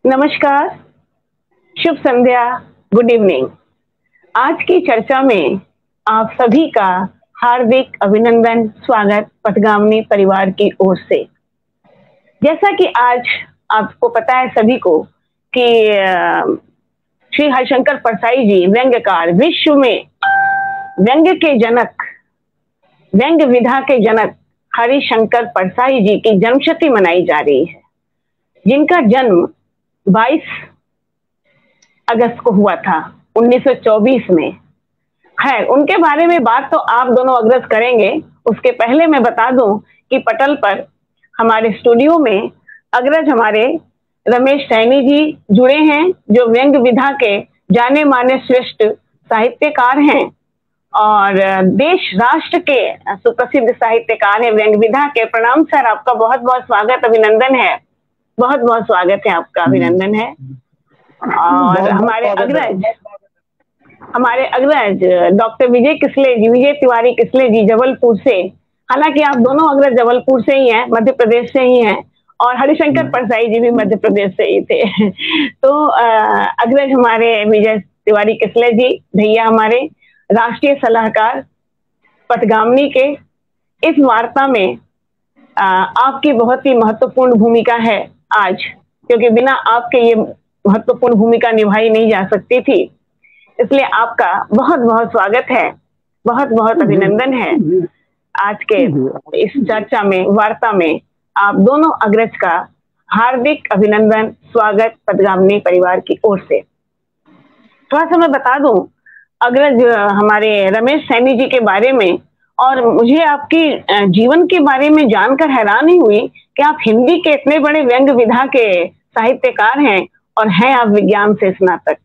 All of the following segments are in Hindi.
नमस्कार, शुभ संध्या, गुड इवनिंग। आज की चर्चा में आप सभी का हार्दिक अभिनंदन, स्वागत पथगामिनी परिवार की ओर से। जैसा कि आज आपको पता है सभी को कि श्री हरिशंकर परसाई जी व्यंग्यकार, विश्व में व्यंग्य के जनक, व्यंग्य विधा के जनक हरिशंकर परसाई जी की जन्मशती मनाई जा रही है, जिनका जन्म 22 अगस्त को हुआ था 1924 में। खैर, उनके बारे में बात तो आप दोनों अग्रज करेंगे। उसके पहले मैं बता दूं कि पटल पर हमारे स्टूडियो में अग्रज हमारे रमेश सैनी जी जुड़े हैं, जो व्यंग्य विधा के जाने माने श्रेष्ठ साहित्यकार हैं और देश राष्ट्र के सुप्रसिद्ध साहित्यकार हैं व्यंग्य विधा के। प्रणाम सर, आपका बहुत बहुत स्वागत, अभिनंदन है। बहुत बहुत स्वागत है आपका, अभिनंदन है। और हमारे अग्रज डॉक्टर विजय तिवारी किसले जी जबलपुर से। हालांकि आप दोनों अग्रज जबलपुर से ही हैं, मध्य प्रदेश से ही हैं, और हरिशंकर परसाई जी भी मध्य प्रदेश से ही थे। तो अग्रज हमारे विजय तिवारी किसले जी भैया हमारे राष्ट्रीय सलाहकार पथगामिनी के। इस वार्ता में आपकी बहुत ही महत्वपूर्ण भूमिका है आज, क्योंकि बिना आपके ये महत्वपूर्ण भूमिका निभाई नहीं जा सकती थी। इसलिए आपका बहुत बहुत स्वागत है, बहुत बहुत अभिनंदन है। आज के इस चर्चा में, वार्ता में आप दोनों अग्रज का हार्दिक अभिनंदन, स्वागत पथगामिनी परिवार की ओर से। थोड़ा सा मैं बता दूं अग्रज हमारे रमेश सैनी जी के बारे में, और मुझे आपकी जीवन के बारे में जानकर हैरानी हुई कि आप हिंदी के इतने बड़े व्यंग्य विधा के साहित्यकार हैं और हैं आप विज्ञान से स्नातक,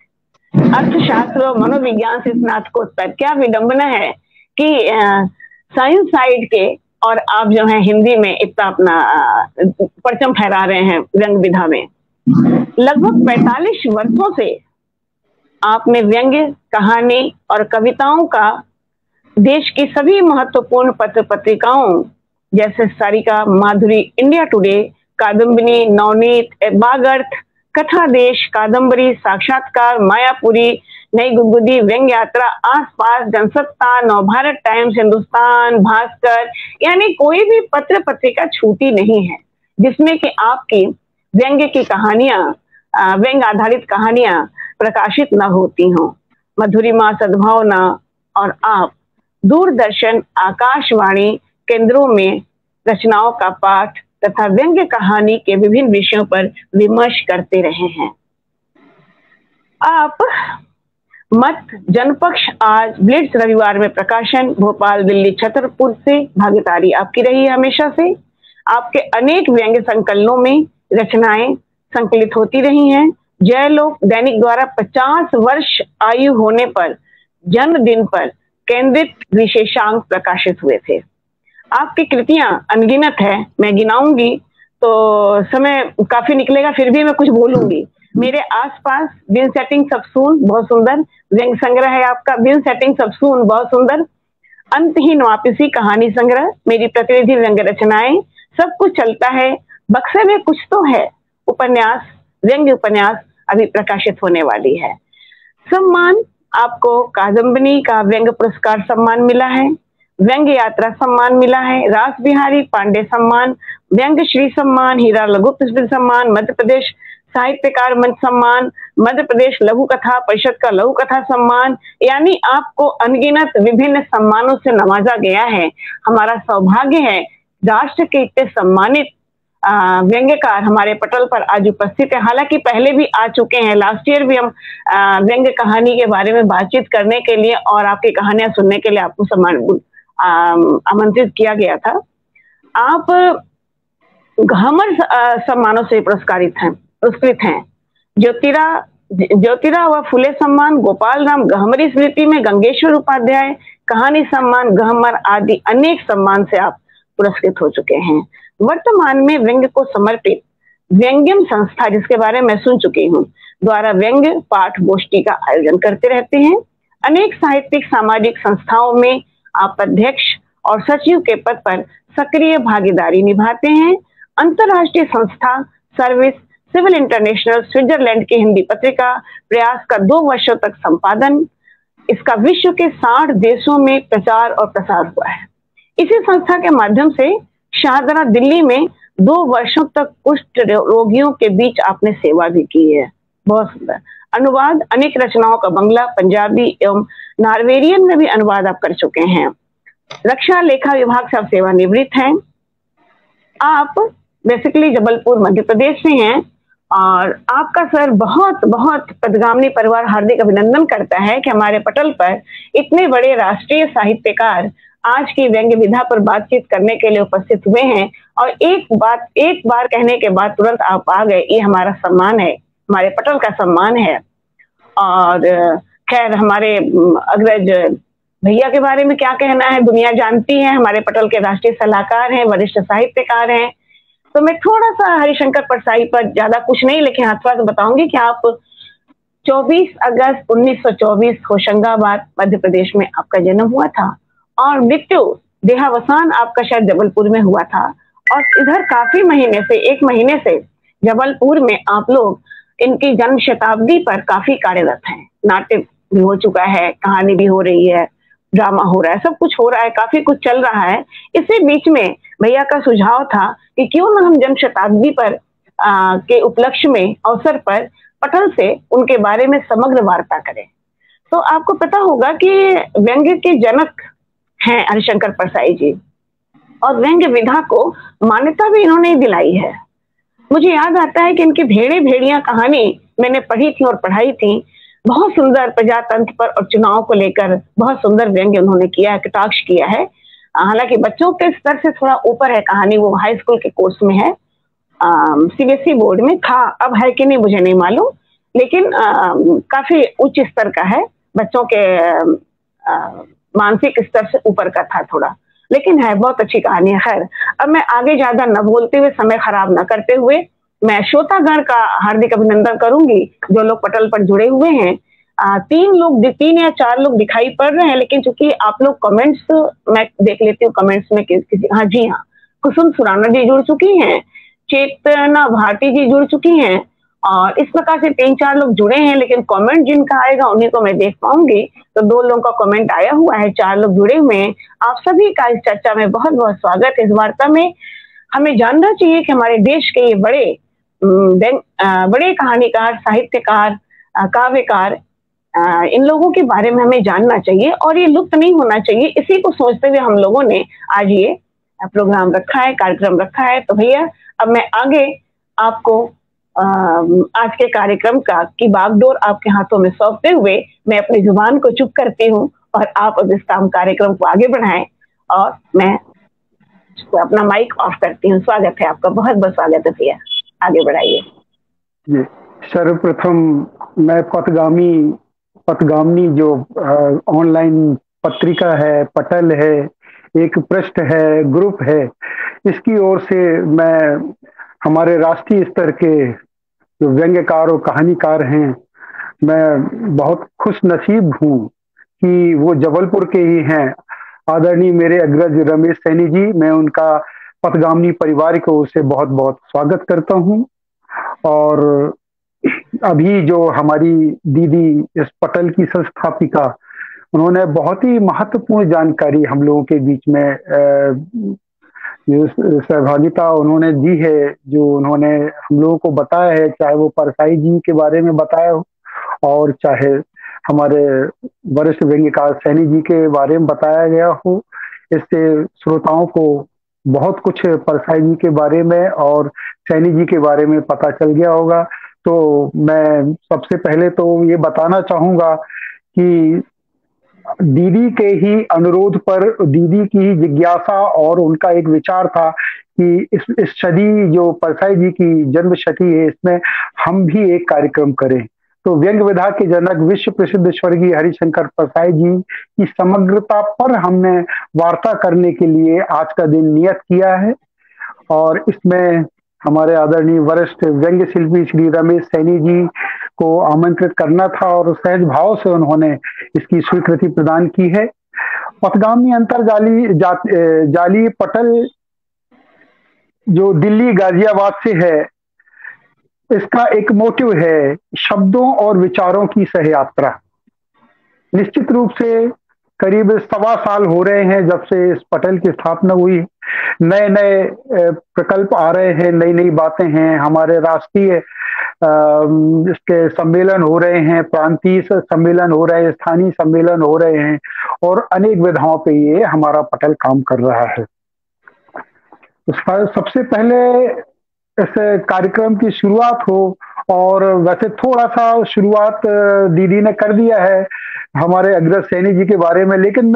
अर्थशास्त्र और मनोविज्ञान से स्नातकोत्तर। क्या विडंबना है कि साइंस साइड के और आप जो है हिंदी में इतना अपना परचम फहरा रहे हैं व्यंग्य विधा में। लगभग 45 वर्षों से आपने व्यंग्य, कहानी और कविताओं का देश की सभी महत्वपूर्ण पत्र पत्रिकाओं जैसे सारिका, माधुरी, इंडिया टुडे, कादम्बिनी, नवनीत, बागर्थ, कथा देश, कादम्बरी, साक्षात्कार, मायापुरी, नई गुदगुदी, व्यंग्य यात्रा, आसपास, जनसत्ता, नवभारत टाइम्स, हिंदुस्तान, भास्कर, यानी कोई भी पत्र पत्रिका छूटी नहीं है जिसमें कि आपकी व्यंग्य की कहानियां, व्यंग्य आधारित कहानियां प्रकाशित न होती हों। मधुरिमा, सद्भावना और आप दूरदर्शन, आकाशवाणी केंद्रों में रचनाओं का पाठ तथा व्यंग्य कहानी के विभिन्न विषयों पर विमर्श करते रहे हैं। आप मत, जनपक्ष, आज, ब्लिट्स रविवार में प्रकाशन, भोपाल, दिल्ली, छतरपुर से भागीदारी आपकी रही है हमेशा से। आपके अनेक व्यंग्य संकलनों में रचनाएं संकलित होती रही हैं। जयलोक दैनिक द्वारा 50 वर्ष आयु होने पर जन्मदिन पर केंद्रित विशेषांक प्रकाशित हुए थे। आपकी कृतियां अनगिनत है, मैं गिनाऊंगी तो समय काफी निकलेगा, फिर भी मैं कुछ बोलूंगी। मेरे आसपास, बिन सेटिंग सबसून, बहुत सुंदर व्यंग्य संग्रह है आपका। बिन सेटिंग सबसून बहुत सुंदर। अंतहीन वापसी कहानी संग्रह, मेरी प्रतिनिधि व्यंग्य रचनाएं, सब कुछ चलता है, बक्से में कुछ तो है, उपन्यास, व्यंग्य उपन्यास अभी प्रकाशित होने वाली है। सम्मान आपको कादम्बिनी का व्यंग्य पुरस्कार सम्मान मिला है, व्यंग्य यात्रा सम्मान मिला है, रास बिहारी पांडे सम्मान, व्यंग्य श्री सम्मान, हीरा लघु स्मृति सम्मान, मध्य प्रदेश साहित्यकार मंच सम्मान, मध्य प्रदेश लघु कथा परिषद का लघु कथा सम्मान, यानी आपको अनगिनत विभिन्न सम्मानों से नवाजा गया है। हमारा सौभाग्य है राष्ट्र के इतने सम्मानित व्यंग्यकार हमारे पटल पर आज उपस्थित है। हालांकि पहले भी आ चुके हैं, लास्ट ईयर भी हम व्यंग्य कहानी के बारे में बातचीत करने के लिए और आपकी कहानियां सुनने के लिए आपको आमंत्रित किया गया था। आप गहमर सम्मानों से पुरस्कृत हैं। ज्योतिरा व फुले सम्मान, गोपाल राम गहमरी स्मृति में गंगेश्वर उपाध्याय कहानी सम्मान, गहमर आदि अनेक सम्मान से आप पुरस्कृत हो चुके हैं। वर्तमान में व्यंग्य को समर्पित व्यंग्यम संस्था, जिसके बारे में सुन चुकी हूँ, द्वारा व्यंग्य पाठ गोष्ठी का आयोजन करते रहते हैं। अनेक साहित्यिक सामाजिक संस्थाओं में आप अध्यक्ष और सचिव के पद पर सक्रिय भागीदारी निभाते हैं। अंतरराष्ट्रीय संस्था सर्विस सिविल इंटरनेशनल स्विट्जरलैंड की हिंदी पत्रिका प्रयास का 2 वर्षों तक संपादन। इसका विश्व के 60 देशों में प्रचार और प्रसार हुआ है। इसी संस्था के माध्यम से शाहदरा दिल्ली में 2 वर्षों तक कुष्ठ रोगियों के बीच आपने सेवा भी की है। बहुत सुंदर अनुवाद, अनेक रचनाओं का बंगला, पंजाबी एवं नॉर्वेरियन में भी अनुवाद आप कर चुके हैं। रक्षा लेखा विभाग से आप सेवानिवृत्त हैं। आप बेसिकली जबलपुर मध्य प्रदेश से हैं और आपका सर बहुत बहुत पदगामिनी परिवार हार्दिक अभिनंदन करता है कि हमारे पटल पर इतने बड़े राष्ट्रीय साहित्यकार आज की व्यंग्य विधा पर बातचीत करने के लिए उपस्थित हुए हैं और एक बार कहने के बाद तुरंत आप आ गए। ये हमारा सम्मान है, हमारे पटल का सम्मान है। और खैर हमारे अग्रज भैया के बारे में क्या कहना है, दुनिया जानती है, हमारे पटल के राष्ट्रीय सलाहकार हैं, वरिष्ठ साहित्यकार हैं। तो मैं थोड़ा सा हरिशंकर परसाई पर ज्यादा कुछ नहीं लेकिन हाथवा से बताऊंगी कि आप 24 अगस्त 1924 होशंगाबाद मध्य प्रदेश में आपका जन्म हुआ था और मृत्यु देहावसान आपका शायद जबलपुर में हुआ था। और इधर काफी महीने से 1 महीने से जबलपुर में आप लोग इनकी जन्म शताब्दी पर काफी कार्यरत हैं। नाट्य भी हो चुका है, कहानी भी हो रही है, ड्रामा हो रहा है, सब कुछ हो रहा है, काफी कुछ चल रहा है। इसी बीच में भैया का सुझाव था कि क्यों ना हम जन्म शताब्दी पर के उपलक्ष्य में अवसर पर पटल से उनके बारे में समग्र वार्ता करें। तो आपको पता होगा कि व्यंग्य के जनक हैं हरिशंकर परसाई जी और व्यंग्य विधा को मान्यता भी इन्होंने दिलाई है। मुझे याद आता है कि इनकी भेड़े भेड़ियां कहानी मैंने पढ़ी थी और पढ़ाई थी। बहुत सुंदर प्रजातंत्र पर और चुनाव को लेकर बहुत सुंदर व्यंग्य उन्होंने किया है, कटाक्ष किया है। हालांकि बच्चों के स्तर से थोड़ा ऊपर है कहानी, वो हाई स्कूल के कोर्स में है, सीबीएसई बोर्ड में था, अब है कि नहीं मुझे नहीं मालूम, लेकिन काफी उच्च स्तर का है, बच्चों के मानसिक स्तर से ऊपर का था थोड़ा, लेकिन है बहुत अच्छी कहानी है। खैर अब मैं आगे ज्यादा न बोलते हुए, समय खराब न करते हुए, मैं श्रोतागण का हार्दिक अभिनंदन करूंगी जो लोग पटल पर जुड़े हुए हैं। 3 या 4 लोग दिखाई पड़ रहे हैं, लेकिन चूंकि आप लोग कमेंट्स मैं देख लेती हूँ कमेंट्स में किसी हाँ जी हाँ, कुसुम सुराना जी जुड़ चुकी हैं, चेतना भारती जी जुड़ चुकी हैं और इस प्रकार से 3-4 लोग जुड़े हैं, लेकिन कमेंट जिनका आएगा उन्हीं को मैं देख पाऊंगी। तो 2 लोगों का कमेंट आया हुआ है, 4 लोग जुड़े हुए हैं। आप सभी का इस चर्चा में बहुत बहुत स्वागत है। इस वार्ता में हमें जानना चाहिए कि हमारे देश के ये बड़े कहानीकार, साहित्यकार, काव्यकार, इन लोगों के बारे में हमें जानना चाहिए और ये लुप्त नहीं होना चाहिए। इसी को सोचते हुए हम लोगों ने आज ये प्रोग्राम रखा है, कार्यक्रम रखा है। तो भैया अब मैं आगे आपको आज के कार्यक्रम की बागडोर आपके हाथों में सौंपते हुए मैं अपनी जुबान को चुप करती हूँ और आप अब इस कार्यक्रम को आगे बढ़ाएं और मैं अपना माइक ऑफ करती हूँ। स्वागत है आपका, बहुत बहुत स्वागत है भैया, आगे बढ़ाइए। सर्वप्रथम मैं पथगामिनी जो ऑनलाइन पत्रिका है, पटल है, एक पृष्ठ है, ग्रुप है, इसकी ओर से मैं हमारे राष्ट्रीय स्तर के जो व्यंग्यकार और कहानीकार हैं, मैं बहुत खुश नसीब हूँ कि वो जबलपुर के ही हैं। आदरणीय मेरे अग्रज रमेश सैनी जी, मैं उनका पथगामिनी परिवार को उससे बहुत बहुत स्वागत करता हूँ। और अभी जो हमारी दीदी इस पटल की संस्थापिका, उन्होंने बहुत ही महत्वपूर्ण जानकारी हम लोगों के बीच में सहभागिता उन्होंने दी है, जो उन्होंने हम लोगों को बताया है, चाहे वो परसाई जी के बारे में बताया हो और चाहे हमारे वरिष्ठ व्यंग्यकार सैनी जी के बारे में बताया गया हो। इससे श्रोताओं को बहुत कुछ परसाई जी के बारे में और सैनी जी के बारे में पता चल गया होगा। तो मैं सबसे पहले तो ये बताना चाहूंगा कि दीदी के ही अनुरोध पर, दीदी की ही जिज्ञासा और उनका एक विचार था कि इस सदी जो परसाई जी की जन्म शती है, इसमें हम भी एक कार्यक्रम करें। तो व्यंग्य विधा के जनक विश्व प्रसिद्ध स्वर्गीय हरिशंकर परसाई जी की समग्रता पर हमने वार्ता करने के लिए आज का दिन नियत किया है। और इसमें हमारे आदरणीय वरिष्ठ व्यंग्य शिल्पी श्री रमेश सैनी जी को आमंत्रित करना था और सहज भाव से उन्होंने इसकी स्वीकृति प्रदान की है। पथगामिनी जाली पटल जो दिल्ली गाजियाबाद से है, इसका एक मोटिव है शब्दों और विचारों की सहयात्रा। निश्चित रूप से करीब 1.25 साल हो रहे हैं जब से इस पटल की स्थापना हुई। नए नए प्रकल्प आ रहे हैं, नई नई बातें हैं। हमारे राष्ट्रीय इसके सम्मेलन हो रहे हैं, प्रांतीय सम्मेलन हो रहे हैं, स्थानीय सम्मेलन हो रहे हैं और अनेक विधाओं पे ये हमारा पटल काम कर रहा है। सबसे पहले इस कार्यक्रम की शुरुआत हो, और वैसे थोड़ा सा शुरुआत दीदी ने कर दिया है हमारे अग्रज सैनी जी के बारे में, लेकिन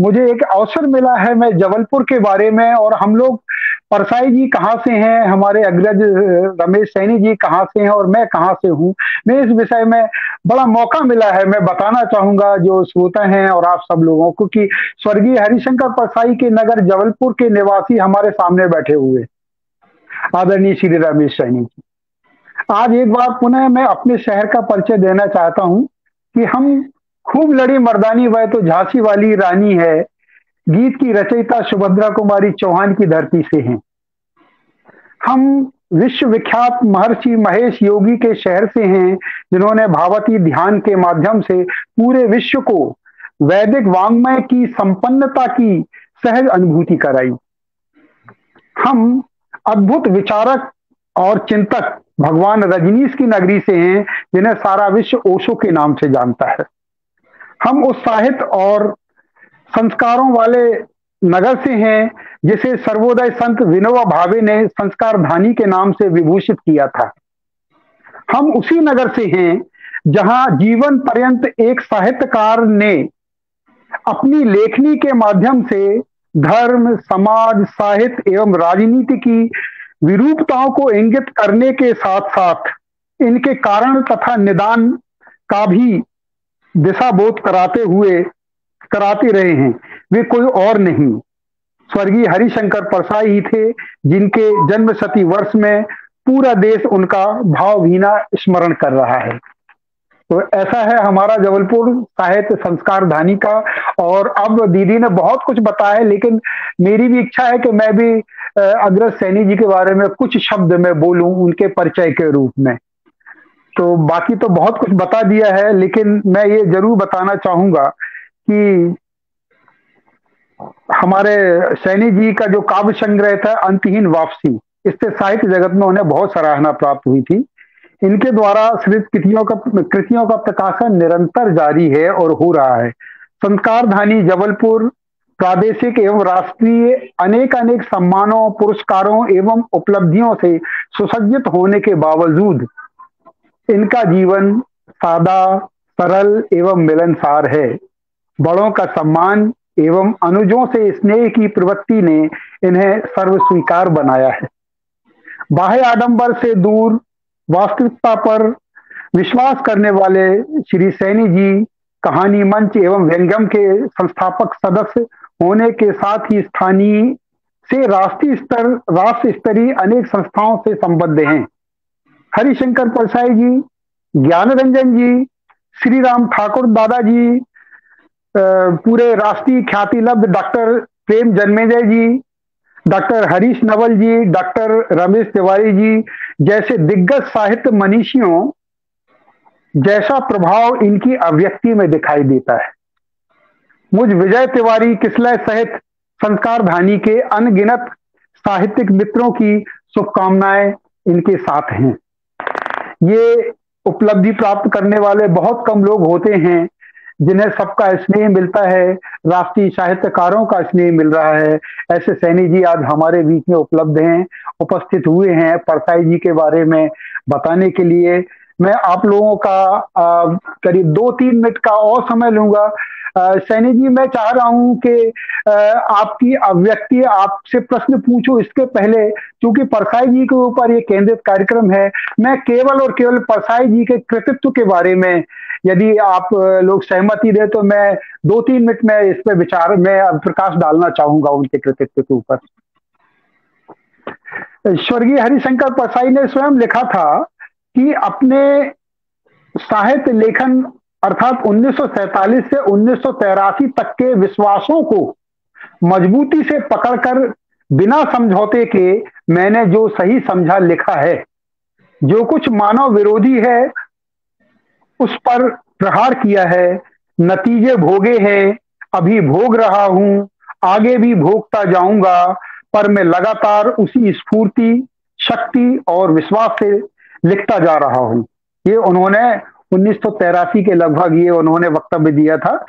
मुझे एक अवसर मिला है, मैं जबलपुर के बारे में और हम लोग परसाई जी कहाँ से हैं, हमारे अग्रज रमेश सैनी जी कहाँ से हैं और मैं कहाँ से हूँ, मैं इस विषय में बड़ा मौका मिला है। मैं बताना चाहूंगा जो श्रोता हैं और आप सब लोगों को कि स्वर्गीय हरिशंकर परसाई के नगर जबलपुर के निवासी हमारे सामने बैठे हुए आदरणीय श्री रमेश सैनी जी। आज एक बार पुनः मैं अपने शहर का परिचय देना चाहता हूं कि हम खूब लड़ी मर्दानी वह तो झांसी वाली रानी है, गीत की रचयिता सुभद्रा कुमारी चौहान की धरती से हैं। हम विश्व विख्यात महर्षि महेश योगी के शहर से हैं, जिन्होंने भावती ध्यान के माध्यम से पूरे विश्व को वैदिक वाङ्मय की संपन्नता की सहज अनुभूति कराई। हम अद्भुत विचारक और चिंतक भगवान रजनीश की नगरी से हैं, जिन्हें सारा विश्व ओशो के नाम से जानता है। हम उत्साहित और संस्कारों वाले नगर से हैं, जिसे सर्वोदय संत विनोबा भावे ने संस्कार धानी के नाम से विभूषित किया था। हम उसी नगर से हैं जहां जीवन पर्यंत एक साहित्यकार ने अपनी लेखनी के माध्यम से धर्म, समाज, साहित्य एवं राजनीति की विरूपताओं को इंगित करने के साथ साथ इनके कारण तथा निदान का भी दिशाबोध कराते रहे हैं। वे कोई और नहीं, स्वर्गीय हरिशंकर परसाई ही थे, जिनके जन्म शती वर्ष में पूरा देश उनका भावभीना स्मरण कर रहा है। तो ऐसा है हमारा जबलपुर साहित्य संस्कार धानी का। और अब दीदी ने बहुत कुछ बताया है, लेकिन मेरी भी इच्छा है कि मैं भी अग्रज सैनी जी के बारे में कुछ शब्द मैं बोलूं उनके परिचय के रूप में। तो बाकी तो बहुत कुछ बता दिया है, लेकिन मैं ये जरूर बताना चाहूंगा कि हमारे सैनी जी का जो काव्य संग्रह था अंतहीन वापसी, इससे साहित्य जगत में उन्हें बहुत सराहना प्राप्त हुई थी। इनके द्वारा सृजित कृतियों का प्रकाशन निरंतर जारी है और हो रहा है। संस्कार धानी जबलपुर प्रादेशिक एवं राष्ट्रीय अनेक सम्मानों, पुरस्कारों एवं उपलब्धियों से सुसज्जित होने के बावजूद इनका जीवन सादा, सरल एवं मिलनसार है। बड़ों का सम्मान एवं अनुजों से स्नेह की प्रवृत्ति ने इन्हें सर्व स्वीकार बनाया है। बाह्य आडंबर से दूर वास्तविकता पर विश्वास करने वाले श्री सैनी जी कहानी मंच एवं व्यंग्यम के संस्थापक सदस्य होने के साथ ही स्थानीय से राष्ट्र स्तरीय अनेक संस्थाओं से संबद्ध हैं। हरिशंकर परसाई जी, ज्ञान रंजन जी, श्री राम ठाकुर दादाजी, पूरे राष्ट्रीय ख्याति लब्ध डॉक्टर प्रेम जन्मेजय जी, डॉक्टर हरीश नवल जी, डॉक्टर रमेश तिवारी जी जैसे दिग्गज साहित्य मनीषियों जैसा प्रभाव इनकी अभिव्यक्ति में दिखाई देता है। मुझ विजय तिवारी किसलय सहित संस्कार धानी के अनगिनत साहित्यिक मित्रों की शुभकामनाएं इनके साथ हैं। ये उपलब्धि प्राप्त करने वाले बहुत कम लोग होते हैं जिन्हें सबका स्नेह मिलता है, राष्ट्रीय साहित्यकारों का स्नेह मिल रहा है। ऐसे सैनी जी आज हमारे बीच में उपलब्ध हैं, उपस्थित हुए हैं परसाई जी के बारे में बताने के लिए। मैं आप लोगों का करीब 2-3 मिनट का और समय लूंगा। सैनी जी, मैं चाह रहा हूं कि आपकी अभिव्यक्ति, आपसे प्रश्न पूछूं इसके पहले, क्योंकि परसाई जी के ऊपर ये केंद्रित कार्यक्रम है, मैं केवल और केवल परसाई जी के कृतित्व के बारे में, यदि आप लोग सहमति दे तो मैं 2-3 मिनट में इस पे विचार में प्रकाश डालना चाहूंगा उनके कृतित्व के ऊपर। स्वर्गीय हरिशंकर परसाई ने स्वयं लिखा था कि अपने साहित्य लेखन अर्थात 1947 से 1983 तक के विश्वासों को मजबूती से पकड़कर बिना समझौते के मैंने जो सही समझा लिखा है, जो कुछ मानव विरोधी है उस पर प्रहार किया है, नतीजे भोगे हैं, अभी भोग रहा हूं, आगे भी भोगता जाऊंगा, पर मैं लगातार उसी स्फूर्ति, शक्ति और विश्वास से लिखता जा रहा हूं। ये उन्होंने 1983 के लगभग ये उन्होंने वक्तव्य दिया था।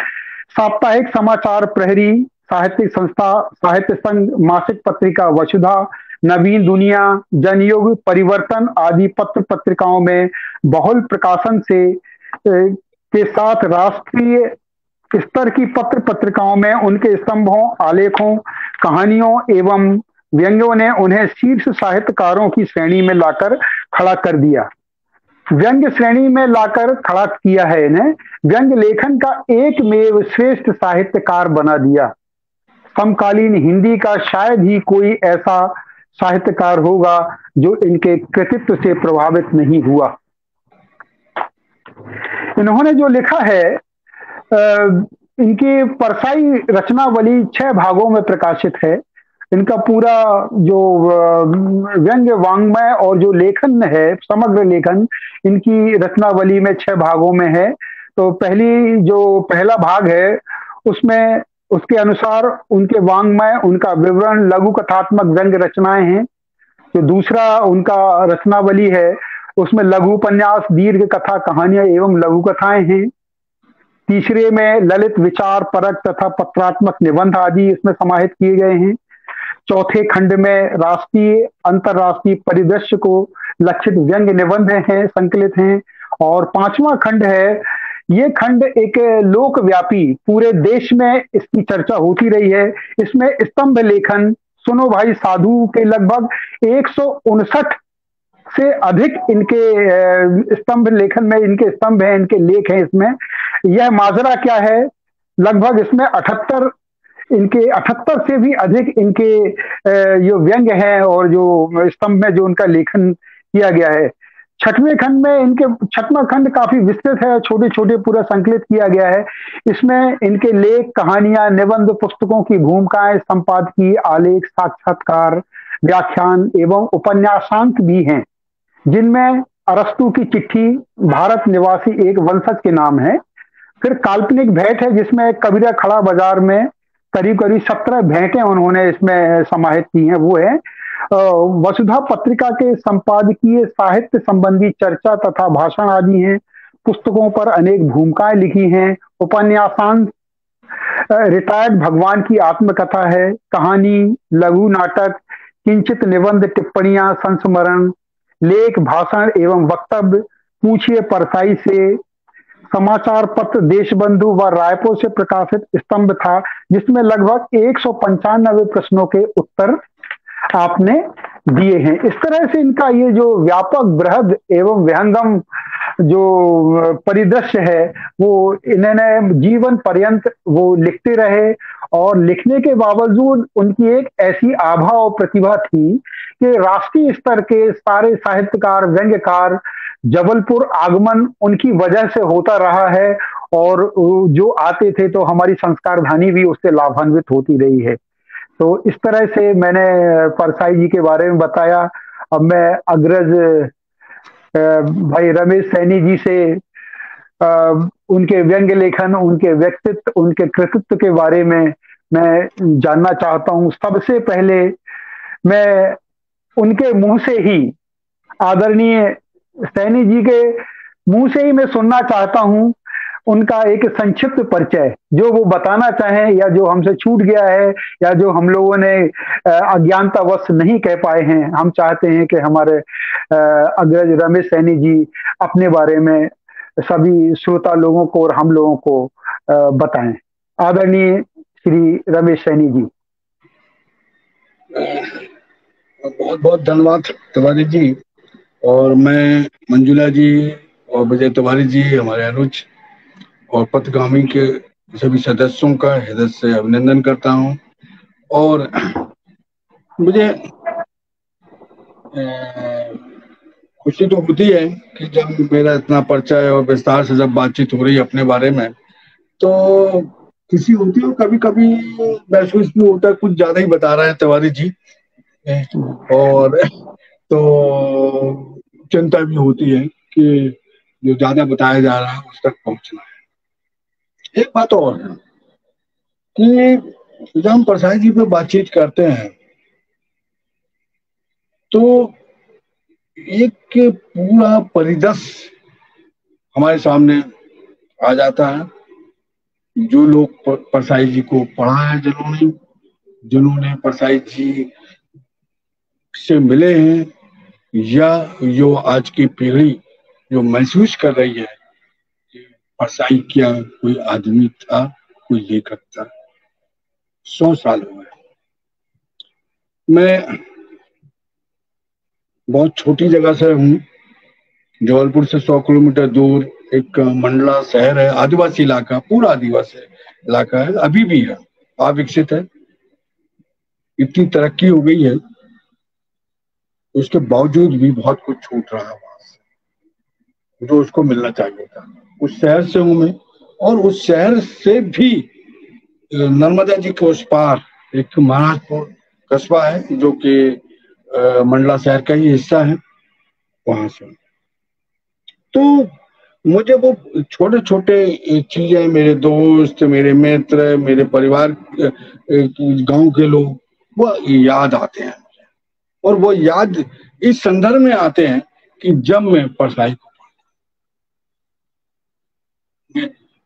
साप्ताहिक समाचार प्रहरी, साहित्यिक संस्था साहित्य संघ, मासिक पत्रिका वसुधा, नवीन दुनिया, जनयुग, परिवर्तन आदि पत्र पत्रिकाओं में बहुल प्रकाशन से के साथ राष्ट्रीय स्तर की पत्र पत्रिकाओं में उनके स्तंभों, आलेखों, कहानियों एवं व्यंग्यों ने उन्हें शीर्ष साहित्यकारों की श्रेणी में लाकर खड़ा कर दिया। व्यंग्य श्रेणी में लाकर खड़ा किया है इन्हें, व्यंग्य लेखन का एकमेव श्रेष्ठ साहित्यकार बना दिया। समकालीन हिंदी का शायद ही कोई ऐसा साहित्यकार होगा जो इनके कृतित्व से प्रभावित नहीं हुआ। इन्होंने जो लिखा है, इनकी परसाई रचनावली 6 भागों में प्रकाशित है। इनका पूरा जो व्यंग्य वाङ्मय और जो लेखन है, समग्र लेखन इनकी रचनावली में 6 भागों में है। तो पहला भाग है उसमें उसके अनुसार उनके वाङ्मय, उनका विवरण, लघु कथात्मक व्यंग्य रचनाएं हैं। जो दूसरा उनका रचनावली है उसमें लघु उपन्यास, दीर्घ कथा, कहानियां एवं लघु कथाएं हैं। तीसरे में ललित विचार परक तथा पत्रात्मक निबंध आदि इसमें समाहित किए गए हैं। चौथे खंड में राष्ट्रीय अंतरराष्ट्रीय परिदृश्य को लक्षित व्यंग्य निबंध हैं, संकलित हैं। और 5वां खंड है, ये खंड एक लोकव्यापी, पूरे देश में इसकी चर्चा होती रही है। इसमें स्तंभ लेखन, सुनो भाई साधु के लगभग 159 से अधिक इनके स्तंभ लेखन में इनके स्तंभ हैं, इनके लेख हैं। इसमें यह माजरा क्या है, लगभग इसमें 78 से भी अधिक इनके जो व्यंग्य हैं और जो स्तंभ में जो उनका लेखन किया गया है। 6वें खंड में इनके 6वां खंड काफी विस्तृत है, छोटे छोटे पूरा संकलित किया गया है। इसमें इनके लेख, कहानियां, निबंध, पुस्तकों की भूमिकाएं, संपादकीय, आलेख, साक्षात्कार, व्याख्यान एवं उपन्यासांक भी हैं, जिनमें अरस्तु की चिट्ठी, भारत निवासी एक वंशज के नाम है। फिर काल्पनिक भेंट है जिसमें कबीरा खड़ा बाजार में करीब करीब 17 भेंटें उन्होंने इसमें समाहित की हैं। वो है वसुधा पत्रिका के संपादकीय, साहित्य संबंधी चर्चा तथा भाषण आदि हैं। पुस्तकों पर अनेक भूमिकाएं लिखी हैं। उपन्यासांश रिटायर्ड भगवान की आत्मकथा है। कहानी, लघु नाटक, किंचित निबंध, टिप्पणियां, संस्मरण, लेख, भाषण एवं वक्तव्य, पूछिए परसाई से, समाचार पत्र देशबंधु व रायपुर से प्रकाशित स्तंभ था, जिसमें लगभग 195 प्रश्नों के उत्तर आपने दिए हैं। इस तरह से इनका ये जो व्यापक, बृहद एवं विहंगम जो परिदृश्य है वो इन्होंने जीवन पर्यंत वो लिखते रहे। और लिखने के बावजूद उनकी एक ऐसी आभा और प्रतिभा थी कि राष्ट्रीय स्तर के सारे साहित्यकार, व्यंग्यकार जबलपुर आगमन उनकी वजह से होता रहा है। और जो आते थे तो हमारी संस्कार धानी भी उससे लाभान्वित होती रही है। तो इस तरह से मैंने परसाई जी के बारे में बताया। अब मैं अग्रज भाई रमेश सैनी जी से उनके व्यंग्य लेखन, उनके व्यक्तित्व, उनके कृतित्व के बारे में मैं जानना चाहता हूं। सबसे पहले मैं उनके मुंह से ही, आदरणीय सैनी जी के मुंह से ही मैं सुनना चाहता हूं उनका एक संक्षिप्त परिचय, जो वो बताना चाहें या जो हमसे छूट गया है या जो हम लोगों ने अज्ञानतावश नहीं कह पाए हैं। हम चाहते हैं कि हमारे अग्रज रमेश सैनी जी अपने बारे में सभी श्रोता लोगों को और हम लोगों को बताएं। आदरणीय श्री रमेश सैनी जी। बहुत बहुत धन्यवाद तिवारी जी। और मैं मंजुला जी और विजय तिवारी जी, हमारे अनुज और पथगामी के सभी सदस्यों का हृदय से अभिनंदन करता हूं। और मुझे खुशी तो होती है कि जब मेरा इतना परिचय और विस्तार से जब बातचीत हो रही है अपने बारे में, तो खुशी होती है। और कभी कभी महसूस भी होता है कुछ ज्यादा ही बता रहा है तिवारी जी। और तो चिंता भी होती है कि जो ज्यादा बताया जा रहा है उस तक पहुंचना है। एक बात और है कि जब हम परसाई जी पे बातचीत करते हैं तो एक पूरा परिदृश्य हमारे सामने आ जाता है। जो लोग परसाई जी को पढ़ा है, जिन्होंने परसाई जी से मिले हैं, या जो आज की पीढ़ी जो महसूस कर रही है कि परसाई क्या कोई आदमी था, कोई लेखक था। 100 साल हो गए। मैं बहुत छोटी जगह से हूँ, जबलपुर से 100 किलोमीटर दूर एक मंडला शहर है, आदिवासी इलाका, पूरा आदिवासी इलाका है, अभी भी है, अविकसित है। इतनी तरक्की हो गई है, उसके बावजूद भी बहुत कुछ छूट रहा है वहां से, जो उसको मिलना चाहिए था। उस शहर से हूं मैं, और उस शहर से भी नर्मदा जी के उस पार एक महाराजपुर कस्बा है, जो कि मंडला शहर का ही हिस्सा है, वहां से। तो मुझे वो छोटे छोटे चीजें, मेरे दोस्त, मेरे मित्र, मेरे परिवार, गांव के लोग, वो याद आते हैं। और वो याद इस संदर्भ में आते हैं कि जब मैं परसाई को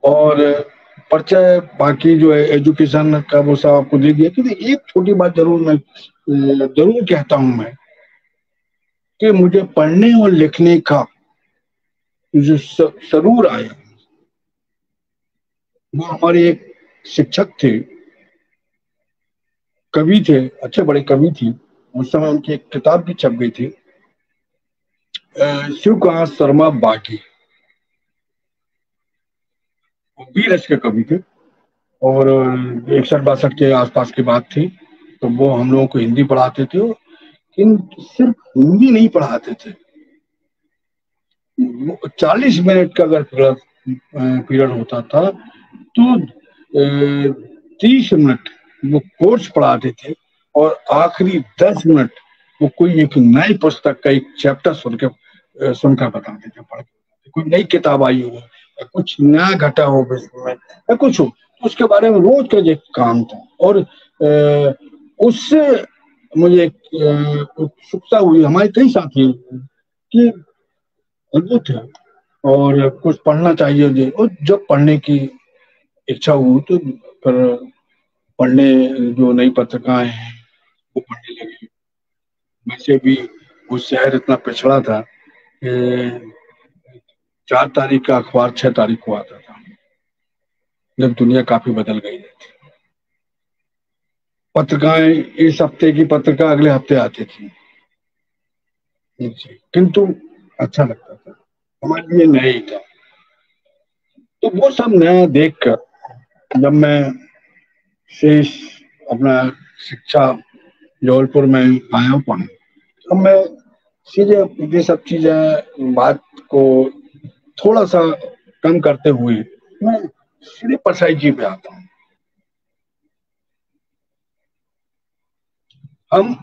और परिचय, बाकी जो है एजुकेशन का वो सब आपको दे दिया। कि एक छोटी बात जरूर मैं जरूर कहता हूं मैं, कि मुझे पढ़ने और लिखने का जो सरूर आया, वो हमारे एक शिक्षक थे, कवि थे, अच्छे बड़े कवि थे। उस समय उनकी एक किताब भी छप गई थी, शिवकांत शर्मा बागी, वीर रस के कवि थे। और 61-62 के आसपास की बात थी। तो वो हम लोगों को हिंदी पढ़ाते थे, लेकिन सिर्फ हिंदी नहीं पढ़ाते थे। 40 मिनट का अगर पीरियड होता था तो 30 मिनट वो कोर्स पढ़ाते थे, और आखिरी 10 मिनट वो कोई एक नई पुस्तक का एक चैप्टर सुनकर बताते थे, पढ़ के। कोई नई किताब आई हो, या कुछ नया घटा हो विश्व में, या कुछ हो, तो उसके बारे में रोज का एक काम था। और उससे मुझे उत्सुकता हुई, हमारे कई साथी कि अद्भुत है और कुछ पढ़ना चाहिए। और जब पढ़ने की इच्छा हुई तो फिर पढ़ने, जो नई पत्रिकाएं हैं वो पढ़ने लगे। वैसे भी वो शहर इतना पिछड़ा था कि 4 तारीख का अखबार 6 तारीख को आता था, जब दुनिया काफी बदल गई थी। पत्रिकाएं, इस हफ्ते की पत्रिका अगले हफ्ते आती थी, किंतु अच्छा लगता था, हमारे लिए नया ही था। तो वो सब नया देखकर जब मैं शेष अपना शिक्षा जबलपुर में आया पढ़ने, तो मैं सीधे ये सब चीजें, बात को थोड़ा सा कम करते हुए मैं सीधे परसाई जी पे आता हूँ। हम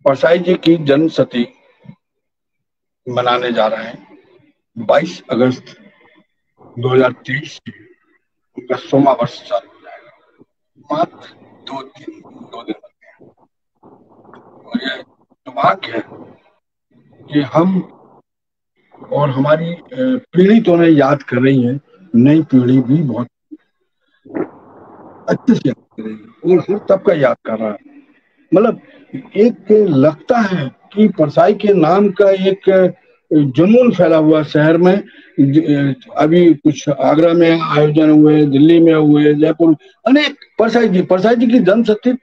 परसाई जी की जन्म शती मनाने जा रहे हैं 22 अगस्त 2023 से। उनका 100वां वर्ष चालू हो जाएगा, मात्र 2 दिन बनते हैं। और यह सौभाग्य है कि हम और हमारी पीढ़ी तो उन्हें याद कर रही है, नई पीढ़ी भी बहुत अच्छे से याद कर रही है, और हर तबका याद कर रहा है। मतलब एक लगता है कि परसाई के नाम का एक जुनून फैला हुआ शहर में। अभी कुछ आगरा में आयोजन हुए, दिल्ली में हुए, जयपुर, अनेक परसाई जी की जन्म शती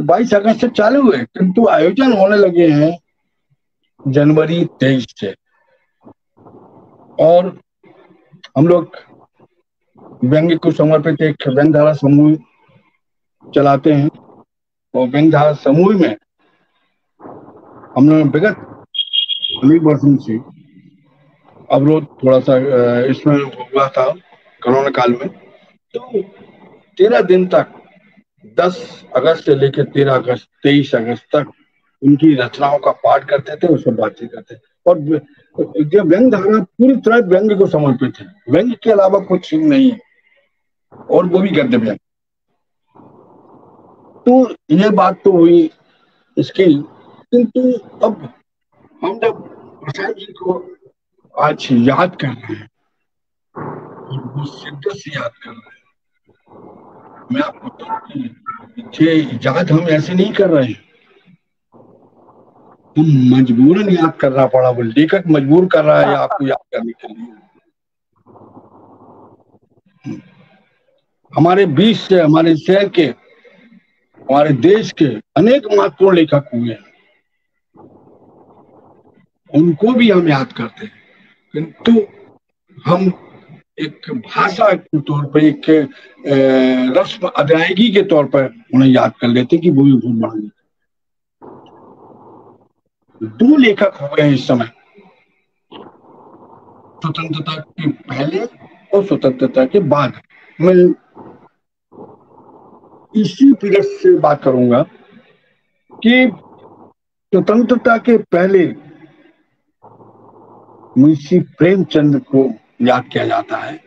22 अगस्त से चालू हुए, किंतु आयोजन होने लगे हैं जनवरी 23 से। और हम लोग व्यंग्य को समर्पित एक व्यंग्यधारा समूह चलाते हैं, और व्यंग्यधारा समूह में हम लोग विगत अनेक वर्षों से अवरोध थोड़ा सा इसमें हुआ था कोरोना काल में। तो 13 दिन तक, 10 अगस्त से लेकर 13 अगस्त 23 अगस्त तक उनकी रचनाओं का पाठ करते थे, उसमें बातचीत करते थे। और जो व्यंग धारा पूरी तरह व्यंग को समर्पित है, व्यंग के अलावा कुछ नहीं है, और वो भी गद्य व्यंग। तो ये बात तो हुई इसकी। किंतु अब हम जब प्रसाद जी को आज याद कर रहे हैं, वो शिद्दत से याद कर रहे हैं, मैं आपको बताऊं कि याद हम ऐसे नहीं कर रहे हैं, हम मजबूरन याद करना पड़ा, वो लेखक मजबूर कर रहा है आपको याद करने के लिए। हमारे बीच से, हमारे शहर के, हमारे देश के अनेक महत्वपूर्ण लेखक हुए हैं, उनको भी हम याद करते हैं, किंतु हम एक भाषा के तौर पर, एक रस्म अदायगी के तौर पर उन्हें याद कर लेते कि वो भी बहुत बड़ा लेखक। 2 लेखक हुए हैं इस समय, स्वतंत्रता के पहले और स्वतंत्रता के बाद। मैं इसी पीरियड से बात करूंगा कि स्वतंत्रता के पहले मुंशी प्रेमचंद को याद किया जाता है,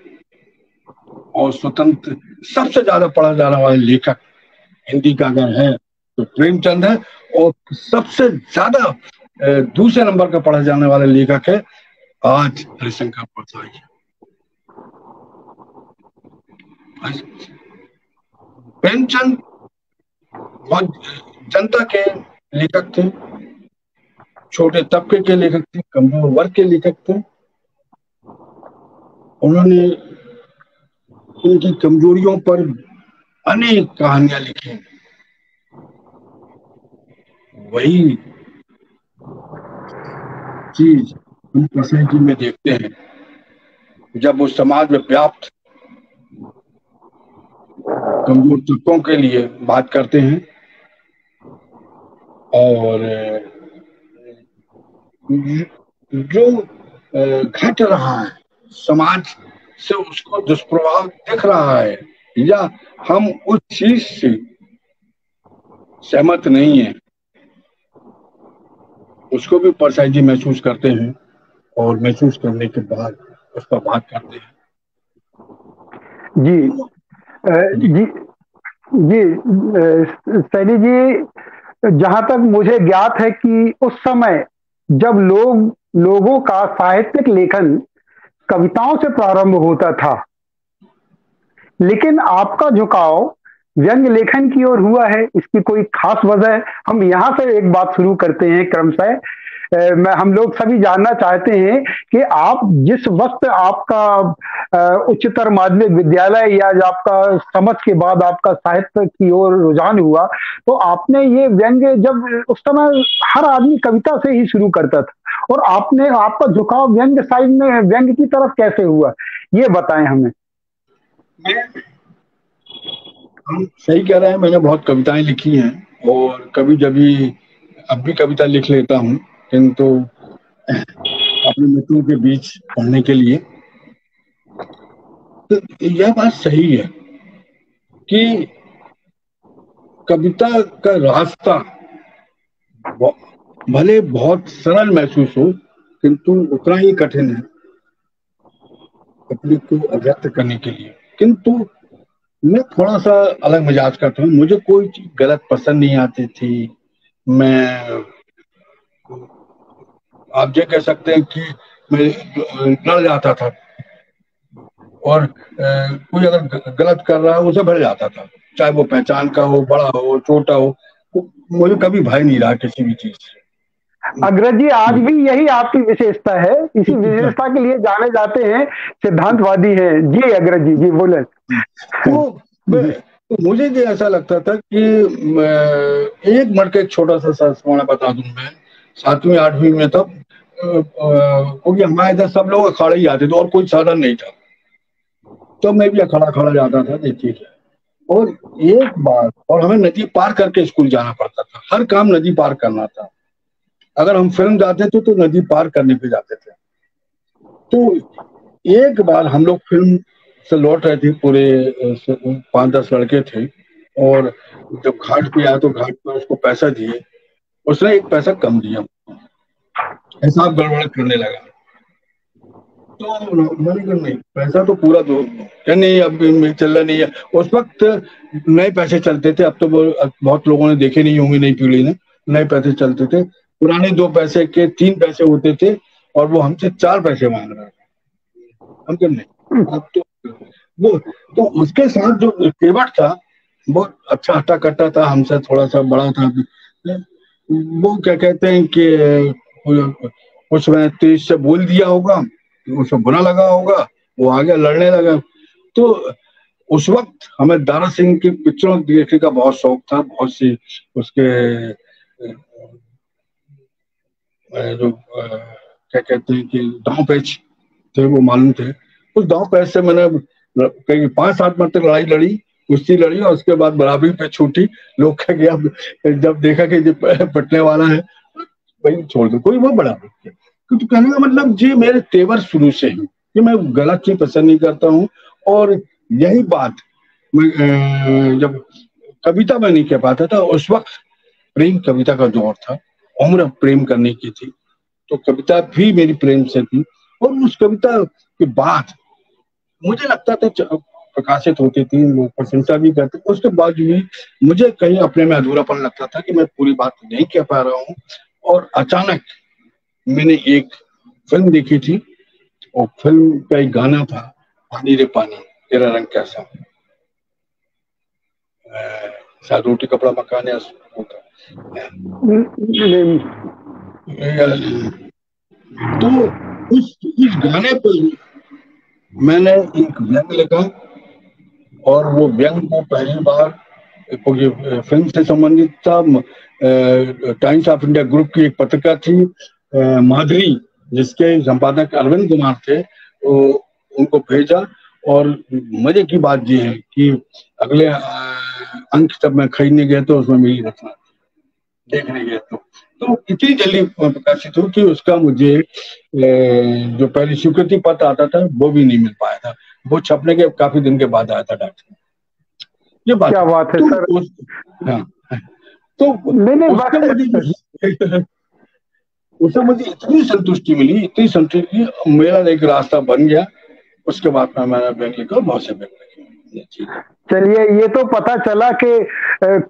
और स्वतंत्र सबसे ज्यादा पढ़ा जाने वाला लेखक हिंदी का अगर है तो प्रेमचंद है, और सबसे ज्यादा दूसरे नंबर का पढ़ा जाने वाला लेखक है आज हरिशंकर परसाई। प्रेमचंद बहुत जनता के लेखक थे, छोटे तबके के लेखक थे, कमजोर वर्ग के लेखक थे। उन्होंने उनकी कमजोरियों पर अनेक कहानियां लिखी। वही चीज हम परसाई जी में देखते हैं, जब वो समाज में व्याप्त कमजोर तबकों के लिए बात करते हैं, और जो घट रहा है समाज से, उसको दुष्प्रभाव दिख रहा है, या हम उस चीज से सहमत नहीं है, उसको भी परसाई जी महसूस करते हैं, और महसूस करने के बाद उस पर बात करते हैं। जी जी जी सैनी जी, जहां तक मुझे ज्ञात है कि उस समय जब लोगों का साहित्यिक लेखन कविताओं से प्रारंभ होता था, लेकिन आपका झुकाव व्यंग लेखन की ओर हुआ है। इसकी कोई खास वजह है? हम यहाँ से एक बात शुरू करते हैं क्रमशः। हम लोग सभी जानना चाहते हैं कि आप जिस वक्त आपका उच्चतर माध्यमिक विद्यालय या आपका समझ के बाद आपका साहित्य की ओर रुझान हुआ, तो आपने ये व्यंग, जब उस समय हर आदमी कविता से ही शुरू करता था, और आपका झुकाव व्यंग साइड में, व्यंग की तरफ कैसे हुआ, ये बताएं हमें। हम सही कह रहे हैं, मैंने बहुत कविताएं लिखी हैं, और कभी जभी अब भी कविता लिख लेता हूँ, किंतु अपने मित्रों के बीच पढ़ने के लिए। तो यह बात सही है कि कविता का रास्ता भले बहुत सरल महसूस हो, किंतु उतना ही कठिन है अपने को अभिव्यक्त करने के लिए। किंतु मैं थोड़ा सा अलग मिजाज करता हूँ, मुझे कोई चीज गलत पसंद नहीं आती थी। मैं, आप ये कह सकते हैं कि मैं लड़ जाता था, और कोई अगर गलत कर रहा है उसे भर जाता था, चाहे वो पहचान का हो, बड़ा हो, छोटा हो, मुझे कभी भय नहीं रहा किसी भी चीज से। अग्रज जी, आज भी यही आपकी विशेषता है, इसी विशेषता के लिए जाने जाते हैं, सिद्धांतवादी हैं। जी अग्रज जी, जी बोले। तो मुझे ये ऐसा लगता था कि एक मिनट का एक छोटा सा संस्मरण बता दूं। मैं 7वीं 8वीं में तब, क्योंकि हमारे इधर सब लोग अखाड़े ही आते थे और कोई साधन नहीं था, तो मैं भी अखाड़ा जाता था, देखिए। और एक बार, और हमें नदी पार करके स्कूल जाना पड़ता था, हर काम नदी पार करना था। अगर हम फिल्म जाते थे तो नदी पार करने पे जाते थे। तो एक बार हम लोग फिल्म से लौट रहे थे, पूरे 5-10 लड़के थे, और जब घाट पे आया तो घाट पर उसको पैसा दिए, उसने 1 पैसा कम दिया, हिसाब गड़बड़ करने लगा। तो मैंने कहा नहीं, पैसा तो पूरा दो। क्या नहीं, अब चल रहा नहीं है। उस वक्त नए पैसे चलते थे, अब तो बहुत लोगों ने देखे नहीं होंगे, नई पीढ़ी ने। नए पैसे चलते थे, पुराने 2 पैसे के 3 पैसे होते थे और वो हमसे 4 पैसे मांग रहा था। हम कह नहीं, अब तो वो तो उसके साथ जो केवट था बहुत अच्छा हट्टा कट्टा था, हमसे थोड़ा सा बड़ा था। वो क्या कहते हैं कि कुछ मैंने तेज से बोल दिया होगा, उसे बुरा लगा होगा, वो आ गया लड़ने लगा। तो उस वक्त हमें दारा सिंह की पिक्चरों देखने का बहुत शौक था। बहुत सी उसके जो क्या कहते हैं कि दांव पैच थे वो मालूम थे। उस दांव पैच से मैंने कहीं 5-7 मिनट तक लड़ाई लड़ी, कुश्ती लड़ी, और उसके बाद बराबरी पे छूटी। लोग कह गया, जब देखा कि ये पटने वाला है, भाई छोड़ दो, कोई वो बराबर। तो कहने का मतलब जी मेरे तेवर शुरू से ही कि मैं गलत चीज पसंद नहीं करता हूँ। और यही बात मैं जब कविता में नहीं कह पाता था, उस वक्त प्रेम कविता का दौर था, उम्र प्रेम करने की थी, तो कविता भी मेरी प्रेम से थी। और उस कविता के बाद मुझे लगता था प्रकाशित होती थी, लोग प्रशंसा भी करते, उसके बाद भी मुझे कहीं अपने में अधूरापन लगता था कि मैं पूरी बात नहीं कह पा रहा हूँ। और अचानक मैंने एक फिल्म देखी थी, और फिल्म का एक गाना था, पानी रे पानी तेरा रंग कैसा, शायद रोटी कपड़ा मकान या तो उस गाने पर मैंने एक व्यंग लिखा, और वो व्यंग को पहली बार फिल्म से संबंधित था। टाइम्स ऑफ इंडिया ग्रुप की एक पत्रिका थी माधुरी, जिसके संपादक अरविंद कुमार थे, तो उनको भेजा। और मजे की बात ये है कि अगले अंक जब मैं खरीदने गया तो उसमें मेरी रचना देखने गए तो इतनी जल्दी प्रकाशित हुई कि उसका मुझे जो पहले स्वीकृति पत्र आता था वो भी नहीं मिल पाया था। वो छपने के काफी दिन के बाद आया था डॉक्टर। ये बात क्या बात है सर। हाँ, तो उससे मुझे इतनी संतुष्टि मिली, इतनी संतुष्टि, मेरा एक रास्ता बन गया। उसके बाद में मैंने बैंक लिखा, बहुत से बैंक लिखे। चलिए, ये तो पता चला कि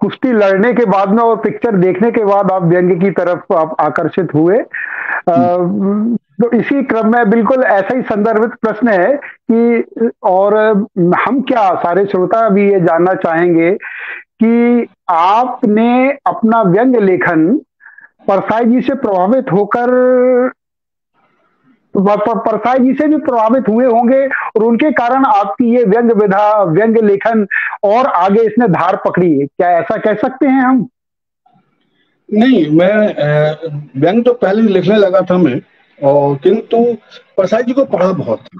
कुश्ती लड़ने के बाद में और पिक्चर देखने के बाद आप व्यंग्य की तरफ आप आकर्षित हुए। तो इसी क्रम में बिल्कुल ऐसा ही संदर्भित प्रश्न है कि, और हम क्या सारे श्रोता भी ये जानना चाहेंगे कि आपने अपना व्यंग्य लेखन परसाई जी से प्रभावित होकर, परसाई जी से भी प्रभावित हुए होंगे, और उनके कारण आपकी ये व्यंग्य विधा, व्यंग्य लेखन और आगे इसने धार पकड़ी है, क्या ऐसा कह सकते हैं हम? नहीं, मैं व्यंग्य तो पहले लिखने लगा था मैं, और किंतु परसाई जी को पढ़ा बहुत था,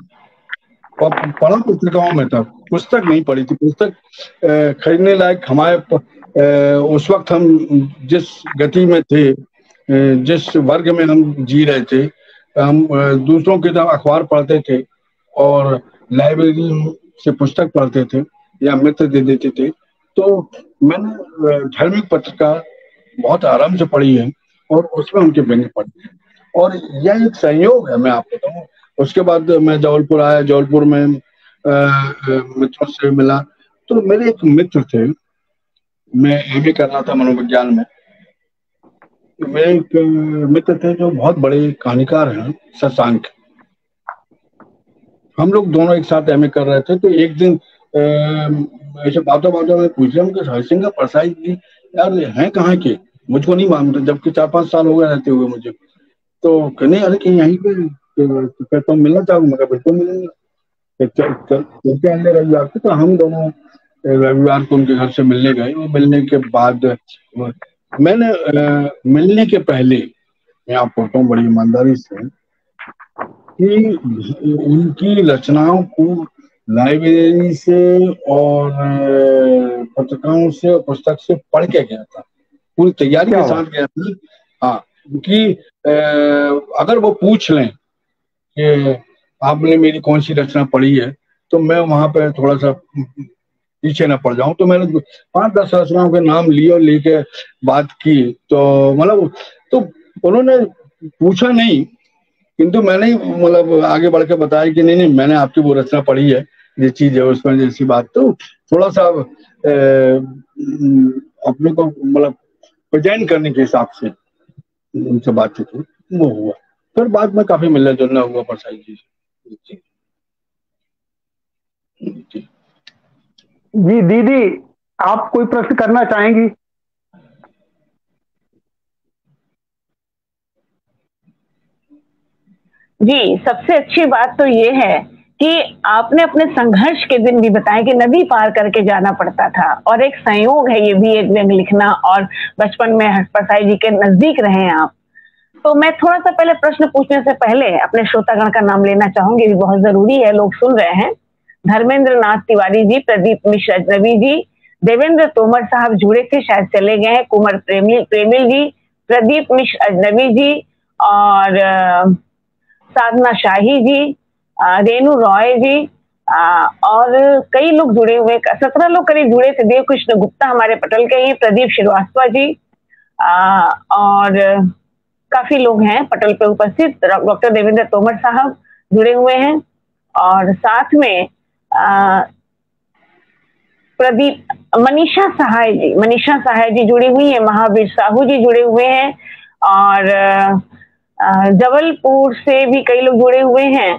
और पढ़ा पुस्तकों में था, पुस्तक नहीं पढ़ी थी। पुस्तक खरीदने लायक हमारे उस वक्त हम जिस गति में थे, जिस वर्ग में हम जी रहे थे, हम दूसरों की तरह अखबार पढ़ते थे और लाइब्रेरी से पुस्तक पढ़ते थे या मित्र दे देते थे। तो मैंने धार्मिक पत्रिका बहुत आराम से पढ़ी है और उसमें उनके व्यंग्य पढ़े हैं, और यह एक संयोग है, मैं आपको बताऊं। उसके बाद मैं जबलपुर आया, जबलपुर में मित्रों से मिला। तो मेरे एक मित्र थे, मैं एमए कर रहा था मनोविज्ञान में, मेरे एक मित्र थे जो बहुत बड़े कहानीकार हैं, शशांक। हम लोग दोनों एक साथ एमए कर रहे थे। तो एक दिन ऐसे बातों में पूछ रहे हम कि हरिसिंह का परसाई जी यार हैं कहाँ के, मुझको नहीं मालूम था, जबकि 4-5 साल हो गए रहते हुए मुझे। तो कहने अरे कि यहीं पे तो मिलना चाहूंगा। मैं बिल्कुल मिलेंगे, चलते आएंगे रविवार को। तो हम दोनों रविवार को उनके घर से मिलने गए। और मिलने के बाद मैंने मिलने के पहले मैं आपको बताऊं बड़ी ईमानदारी से कि उनकी रचनाओं को लाइब्रेरी से और पत्रिकाओं से और पुस्तक से पढ़ के गया था, पूरी तैयारी के साथ गया था। हाँ, कि अगर वो पूछ लें कि आपने मेरी कौन सी रचना पढ़ी है, तो मैं वहां पे थोड़ा सा पीछे न पड़ जाऊं। तो मैंने 5-10 रचनाओं के नाम लिए और लेके बात की, तो मतलब तो उन्होंने पूछा नहीं, किंतु मैंने ही मतलब आगे बढ़ के बताया कि नहीं मैंने आपकी वो रचना पढ़ी है, ये चीज है उसमें जैसी बात। तो थोड़ा सा अपने को मतलब प्रेजेंट करने के हिसाब से उनसे बातचीत हुई, वो हुआ। फिर बाद में काफी मिलना जुलना हुआ परसाई जी से। जी दीदी, आप कोई प्रश्न करना चाहेंगी? जी, सबसे अच्छी बात तो ये है कि आपने अपने संघर्ष के दिन भी बताए कि नदी पार करके जाना पड़ता था, और एक संयोग है ये भी एक व्यंग लिखना, और बचपन में परसाई जी के नजदीक रहे हैं आप। तो मैं थोड़ा सा पहले प्रश्न पूछने से पहले अपने श्रोतागण का नाम लेना चाहूंगी, भी बहुत जरूरी है, लोग सुन रहे हैं। धर्मेंद्र नाथ तिवारी जी, प्रदीप मिश्र अजनबी जी, देवेंद्र तोमर साहब जुड़े थे, शायद चले गए हैं, कुमार प्रेमिल जी, प्रदीप मिश्र अजनबी जी, और साधना शाही जी, रेणु रॉय जी, और कई लोग जुड़े हुए, 17 लोग करीब जुड़े थे। देव कृष्ण गुप्ता हमारे पटल के ही, प्रदीप श्रीवास्तव जी, और काफी लोग हैं पटल पे उपस्थित। डॉक्टर देवेंद्र तोमर साहब जुड़े हुए हैं, और साथ में प्रदीप मनीषा सहाय जी जुड़ी हुई है, महावीर साहू जी जुड़े हुए हैं, और जबलपुर से भी कई लोग जुड़े हुए हैं,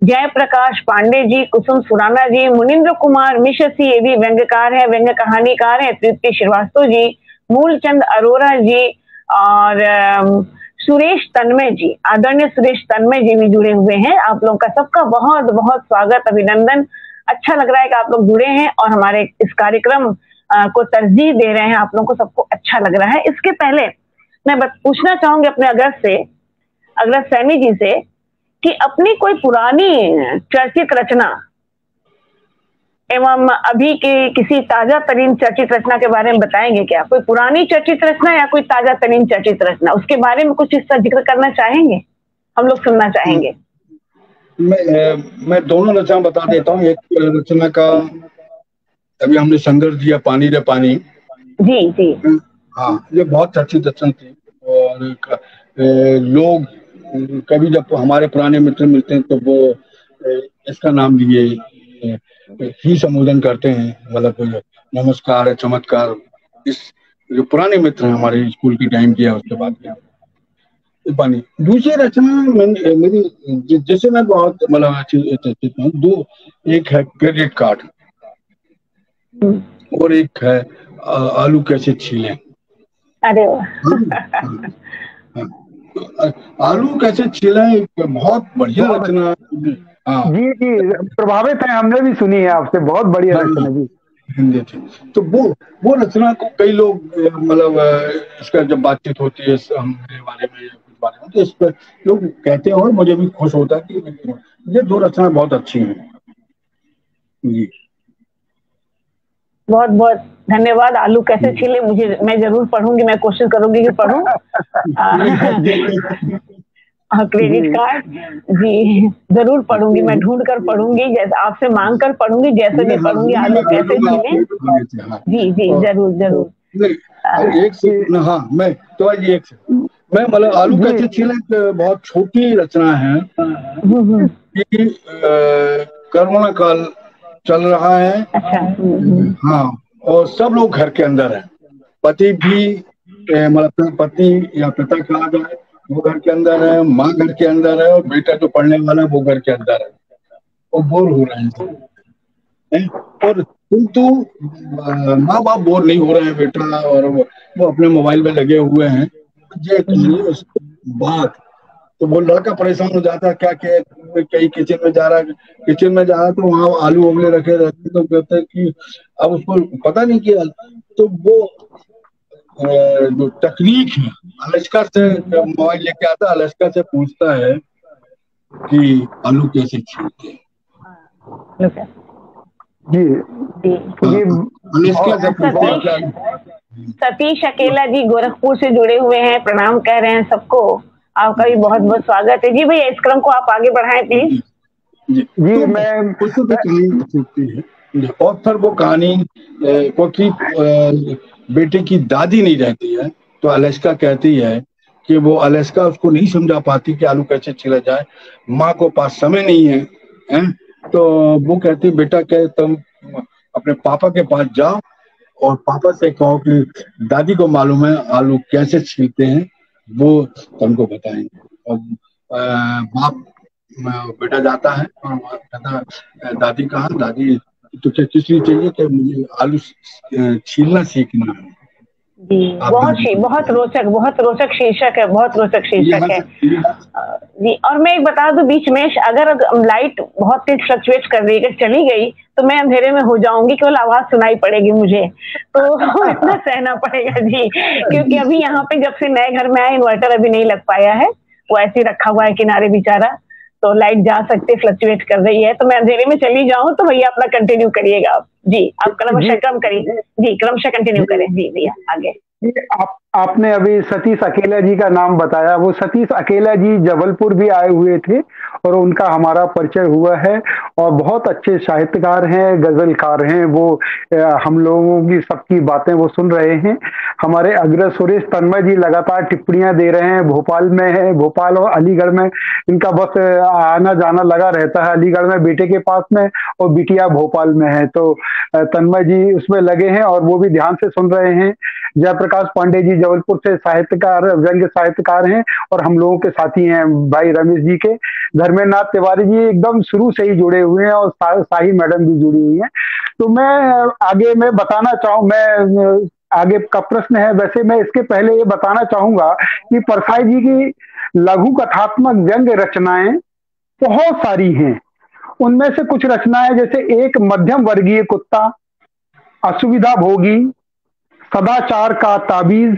जयप्रकाश पांडे जी, कुसुम सुराना जी, मुनिंद्र कुमार मिश्र सी, ये भी व्यंग्यकार है, व्यंग्य कहानीकार है, तृप्ति श्रीवास्तव जी, मूलचंद अरोरा जी, और सुरेश तन्मय जी, आदरणीय सुरेश तन्मय जी भी जुड़े हुए हैं। आप लोगों का सबका बहुत बहुत स्वागत, अभिनंदन। अच्छा लग रहा है कि आप लोग जुड़े हैं और हमारे इस कार्यक्रम को तरजीह दे रहे हैं। आप लोगों को सबको अच्छा लग रहा है। इसके पहले मैं पूछना चाहूंगी अपने अग्रज सैनी जी से कि अपनी कोई पुरानी चर्चित रचना एवं अभी के किसी ताजा तरीन चर्चित रचना के बारे में बताएंगे क्या? कोई पुरानी चर्चित रचना या कोई ताजा तरीन चर्चित रचना, उसके बारे में कुछ इसका जिक्र करना चाहेंगे? हम लोग सुनना चाहेंगे। मैं दोनों रचना बता देता हूँ। एक रचना का अभी हमने संघर्ष दिया, पानी रे पानी। जी जी। हाँ, ये बहुत चर्चित रचना थी, और लोग कभी जब हमारे पुराने मित्र मिलते हैं तो वो इसका नाम लिए ही संबोधन करते हैं, मतलब नमस्कार, चमत्कार। इस जो पुराने मित्र हैं हमारे स्कूल की टाइम किया, उसके बाद किया पानी। दूसरी रचना मेरी जिसे मैं बहुत मतलब चर्चित हूँ, दो, एक है क्रेडिट कार्ड और एक है आलू कैसे छीलें। अरे आलू कैसे छीलें एक बहुत बढ़िया रचना। हाँ जी जी, प्रभावित है, हमने भी सुनी है आपसे, बहुत बढ़िया रचना जी। हिंदी थी तो वो रचना को कई लोग मतलब इसका जब बातचीत होती है हमारे बारे में या कुछ बारे में, तो इस पर लोग कहते हैं और मुझे भी खुश होता है कि ये दो रचना बहुत अच्छी हैं जी। बहुत बहुत धन्यवाद। आलू कैसे छीले मैं जरूर पढ़ूंगी, मैं कोशिश करूंगी कि पढ़ूं। क्रेडिट कार्ड जी जरूर पढ़ूंगी, मैं ढूंढ कर पढ़ूंगी, जैसे आपसे मांग कर पढ़ूंगी, जैसे भी पढ़ूंगी। आलू कैसे छीले, जी जी जरूर जरूर। एक से हाँ मैं तो ये एक मैं मतलब आलू कैसे छीले बहुत छोटी रचना है कि कोरोना काल चल रहा है। अच्छा। हाँ, और सब लोग घर के अंदर हैं, पति भी मतलब पति या पिता कहा जाए वो घर के अंदर है, माँ घर के अंदर है, और बेटा जो पढ़ने वाला है वो घर के अंदर है, वो बोर हो रहे हैं। और किंतु माँ बाप बोर नहीं हो रहे हैं बेटा, और वो अपने मोबाइल में लगे हुए हैं। ये बात तो वो लड़का परेशान हो जाता है, क्या कहीं किचन में जा रहा है तो वहाँ आलू उबले रखे रहते, तो कहते हैं कि अब उसको पता नहीं किया। तो वो जो तकनीक है, अलास्का से मोबाइल लेके आता है, अलास्का से पूछता है कि आलू कैसे छीलते हैं जी। सतीश अकेला जी गोरखपुर से जुड़े हुए हैं, प्रणाम कह रहे हैं सबको। आपका भी बहुत बहुत स्वागत है जी। भैया इस क्रम को आप आगे बढ़ाएं प्लीज। जी मैं कुछ तो कहानी है और फिर वो कहानी क्योंकि बेटे की दादी नहीं रहती है, तो अलेस्का कहती है कि वो अलेस्का उसको नहीं समझा पाती कि आलू कैसे छिला जाए, माँ को पास समय नहीं है, हैं? तो वो कहती बेटा के तुम अपने पापा के पास जाओ और पापा से कहो कि दादी को मालूम है आलू कैसे छीलते हैं, वो तुमको बताएंगे। और बाप बेटा जाता है और कहता दादी कहाँ, दादी तो क्या किस लिए चाहिए कि मुझे आलू छीलना सीखना है। जी बहुत रोचक शीर्षक है, बहुत रोचक शीर्षक है जी। और मैं एक बता दूं बीच में, अगर लाइट बहुत तेज फ्लक्चुएट कर रही है, अगर चली गई तो मैं अंधेरे में हो जाऊंगी, केवल आवाज सुनाई पड़ेगी मुझे, तो इतना सहना पड़ेगा जी। क्योंकि अभी यहाँ पे जब से नए घर में आए, इन्वर्टर अभी नहीं लग पाया है, वो ऐसे ही रखा हुआ है किनारे बेचारा, तो लाइट जा सकते फ्लक्चुएट कर रही है, तो मैं अंधेरे में चली जाऊं तो भैया अपना कंटिन्यू करिएगा आप जी, आप क्रमशः कम करिए जी, क्रमशः कंटिन्यू करें जी भैया आगे। आपने अभी सतीश अकेला जी का नाम बताया, वो सतीश अकेला जी जबलपुर भी आए हुए थे और उनका हमारा परिचय हुआ है, और बहुत अच्छे साहित्यकार हैं, गजलकार हैं वो। हम लोगों की सबकी बातें वो सुन रहे हैं। हमारे अग्रज सुरेश तन्मय जी लगातार टिप्पणियां दे रहे हैं, भोपाल में है, भोपाल और अलीगढ़ में इनका बस आना जाना लगा रहता है, अलीगढ़ में बेटे के पास में और बिटिया भोपाल में है, तो तन्मय जी उसमें लगे हैं और वो भी ध्यान से सुन रहे हैं। जयप्रकाश पांडे जी जबलपुर से साहित्यकार, व्यंग्य साहित्यकार हैं और हम लोगों के साथी हैं भाई रमेश जी के। धर्मेंद्रनाथ तिवारी जी एकदम शुरू से ही जुड़े हुए हैं और साही मैडम भी जुड़ी हुई हैं। तो मैं आगे मैं बताना चाहूँ, मैं आगे का प्रश्न है, वैसे मैं इसके पहले ये बताना चाहूंगा कि परसाई जी की लघु कथात्मक व्यंग्य रचनाएं बहुत सारी हैं। उनमें से कुछ रचनाएं जैसे एक मध्यम वर्गीय कुत्ता, असुविधा भोगी, सदाचार का ताबीज,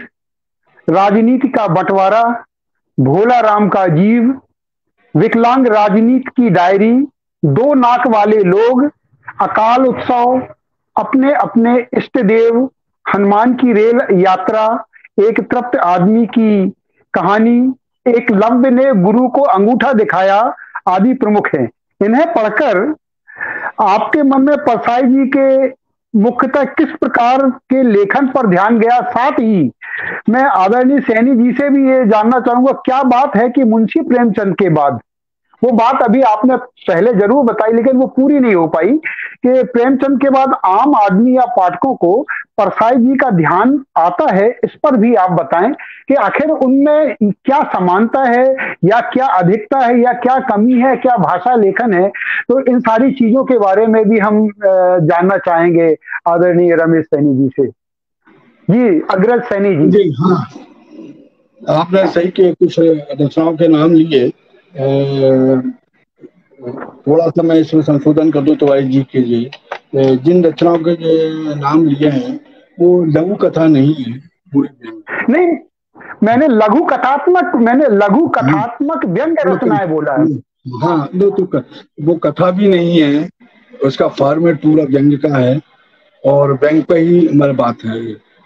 राजनीति का बंटवारा, भोला राम का जीव, विकलांग राजनीति की डायरी, दो नाक वाले लोग, अकाल उत्सव, अपने अपने इष्ट देव, हनुमान की रेल यात्रा, एक तृप्त आदमी की कहानी, एक लंब ने गुरु को अंगूठा दिखाया आदि प्रमुख हैं। इन्हें पढ़कर आपके मन में परसाई जी के मुख्यतः किस प्रकार के लेखन पर ध्यान गया? साथ ही मैं आदरणीय सैनी जी से भी ये जानना चाहूंगा, क्या बात है कि मुंशी प्रेमचंद के बाद, वो बात अभी आपने पहले जरूर बताई लेकिन वो पूरी नहीं हो पाई, कि प्रेमचंद के बाद आम आदमी या पाठकों को परसाई जी का ध्यान आता है, इस पर भी आप बताएं कि आखिर उनमें क्या समानता है या क्या अधिकता है या क्या कमी है, क्या भाषा लेखन है। तो इन सारी चीजों के बारे में भी हम जानना चाहेंगे आदरणीय रमेश सैनी जी से। जी अग्रज सैनी जी। जी हाँ, आपने सही के कुछ रचनाओं के नाम लिए, थोड़ा सा मैं इसमें संशोधन कर दूं तिवारी जी के लिए। जिन रचनाओं के नाम लिए हैं वो लघु कथा नहीं है, नहीं, मैंने लघु कथात्मक व्यंग्य रचनाएं बोला है। हाँ, तो वो कथा भी नहीं है, उसका फॉर्मेट पूरा व्यंग्य का है और व्यंग्य पे ही हमारी बात है।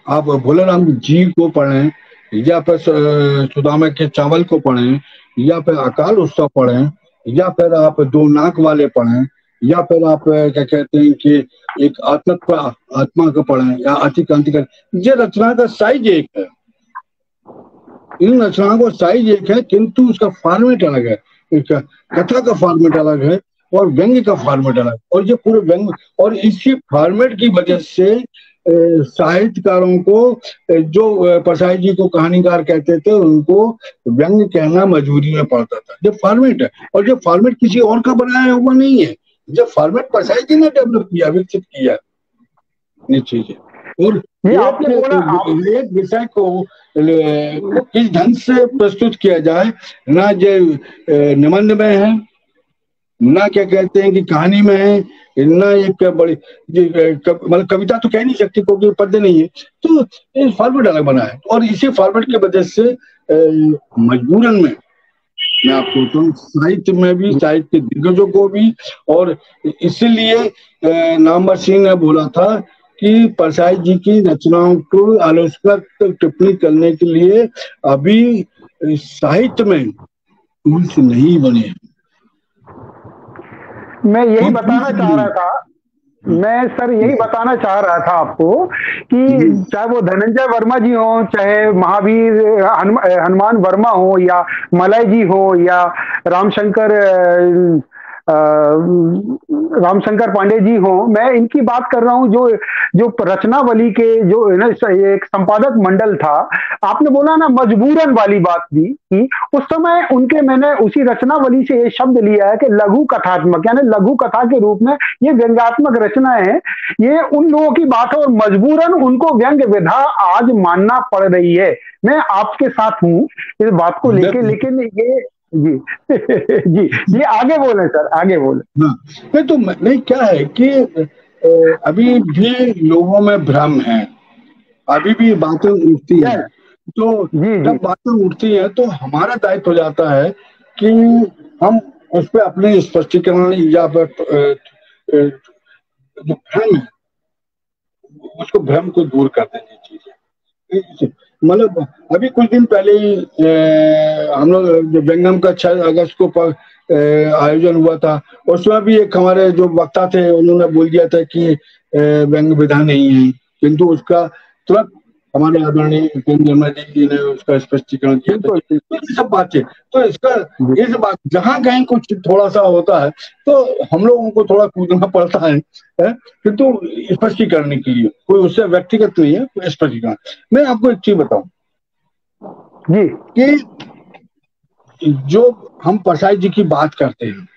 आप भोला राम जी को पढ़ें या फिर सुदामा के चावल को पढ़ें या फिर अकाल उत्सव पढ़ें या फिर आप दो नाक वाले पढ़ें या फिर आप क्या कहते हैं कि एक आत्मा को पढ़ें या अति क्रांतिकारी, ये रचना का साइज एक है, इन रचनाओं का साइज एक है किंतु उसका फॉर्मेट अलग है। कथा का फॉर्मेट अलग है और व्यंग्य का फॉर्मेट अलग है, और ये पूरे व्यंग्य और इसी फॉर्मेट की वजह से साहित्यकारों को, जो परसाई जी को कहानीकार कहते थे, उनको व्यंग्य कहना मजबूरी में पड़ता था। जब फॉर्मेट है, और जब फॉर्मेट किसी और का बनाया हुआ नहीं है, जब फॉर्मेट परसाई जी ने डेवलप किया, विकसित किया ये चीजें। और एक विषय को किस ढंग से प्रस्तुत किया जाए, ना जो निबंध में है, ना क्या कहते हैं कि कहानी में है, ना एक बड़ी मतलब कविता तो कह नहीं सकती क्योंकि पद्य नहीं है, तो ये फॉर्मेट अलग बना है। और इसी फॉर्मेट की वजह से मजबूरन में मैं आपको बताऊं, साहित्य में भी, साहित्य के दिग्गजों को भी, और इसीलिए नामवर सिंह ने बोला था कि परसाई जी की रचनाओं को आलोचनात्मक टिप्पणी करने के लिए अभी साहित्य में टूल्स नहीं बने। मैं यही बताना चाह रहा था, मैं सर यही बताना चाह रहा था आपको कि चाहे वो धनंजय वर्मा जी हो, चाहे महावीर हनुमान वर्मा हो, या मलय जी हो, या रामशंकर रामशंकर पांडे जी हो, मैं इनकी बात कर रहा हूँ। जो जो रचनावली के जो एक संपादक मंडल था, आपने बोला ना मजबूरन वाली बात भी की, उस समय उनके मैंने उसी रचनावली से ये शब्द लिया है कि लघु कथात्मक, यानी लघु कथा के रूप में ये व्यंग्यात्मक रचना है। ये उन लोगों की बात है और मजबूरन उनको व्यंग्य विधा आज मानना पड़ रही है। मैं आपके साथ हूँ इस बात को लेके, लेकिन ये जी जी जी आगे बोले सर, आगे बोले। हाँ, नहीं तो नहीं, क्या है कि अभी भी लोगों में भ्रम है, अभी भी बातें उठती हैं। तो जब बातें उठती हैं तो हमारा दायित्व हो जाता है कि हम उस पर अपने स्पष्टीकरण या जो भ्रम है उसको भ्रम को दूर कर देनी चाहिए। मतलब अभी कुछ दिन पहले ही हम लोग जो व्यंगम का 6 अगस्त को आयोजन हुआ था, उसमें भी एक हमारे जो वक्ता थे उन्होंने बोल दिया था कि व्यंग विधा नहीं है, किंतु उसका तुरंत हमारे आदरणीय उपेंद्र जी ने उसका स्पष्टीकरण किया था। तो ये सब बातें, तो इसका इस बात जहाँ कहीं कुछ थोड़ा सा होता है तो हम लोगों को थोड़ा कूदना पड़ता है, किंतु स्पष्टीकरण के लिए, कोई उससे व्यक्तिगत नहीं है, कोई स्पष्टीकरण। मैं आपको एक चीज बताऊं जी कि जो हम परसाई जी की बात करते हैं,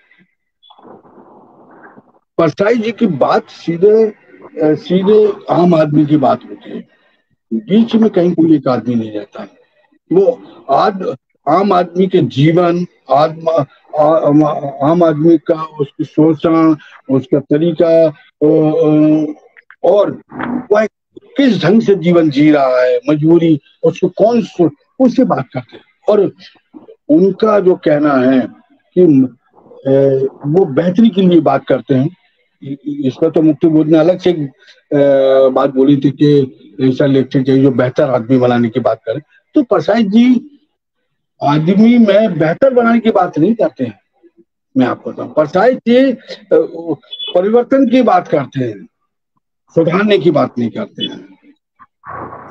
परसाई जी की बात सीधे सीधे आम आदमी की बात होती है, बीच में कहीं कोई एक आदमी नहीं रहता है। वो आम आदमी के जीवन, आम आदमी का उसकी सोचना, उसका तरीका, और वह किस ढंग से जीवन जी रहा है, मजबूरी उसको कौन उससे बात करते हैं। और उनका जो कहना है कि वो बेहतरी के लिए बात करते हैं, इसका तो मुक्ति बोध ने अलग से बात बोली थी कि ऐसा लेक्चर चाहिए जो बेहतर आदमी बनाने की बात करे। तो परसाई जी आदमी में बेहतर बनाने की बात नहीं करते हैं। मैं आपको बताऊं, परसाई जी परिवर्तन की बात करते हैं, सुधारने की बात नहीं करते हैं।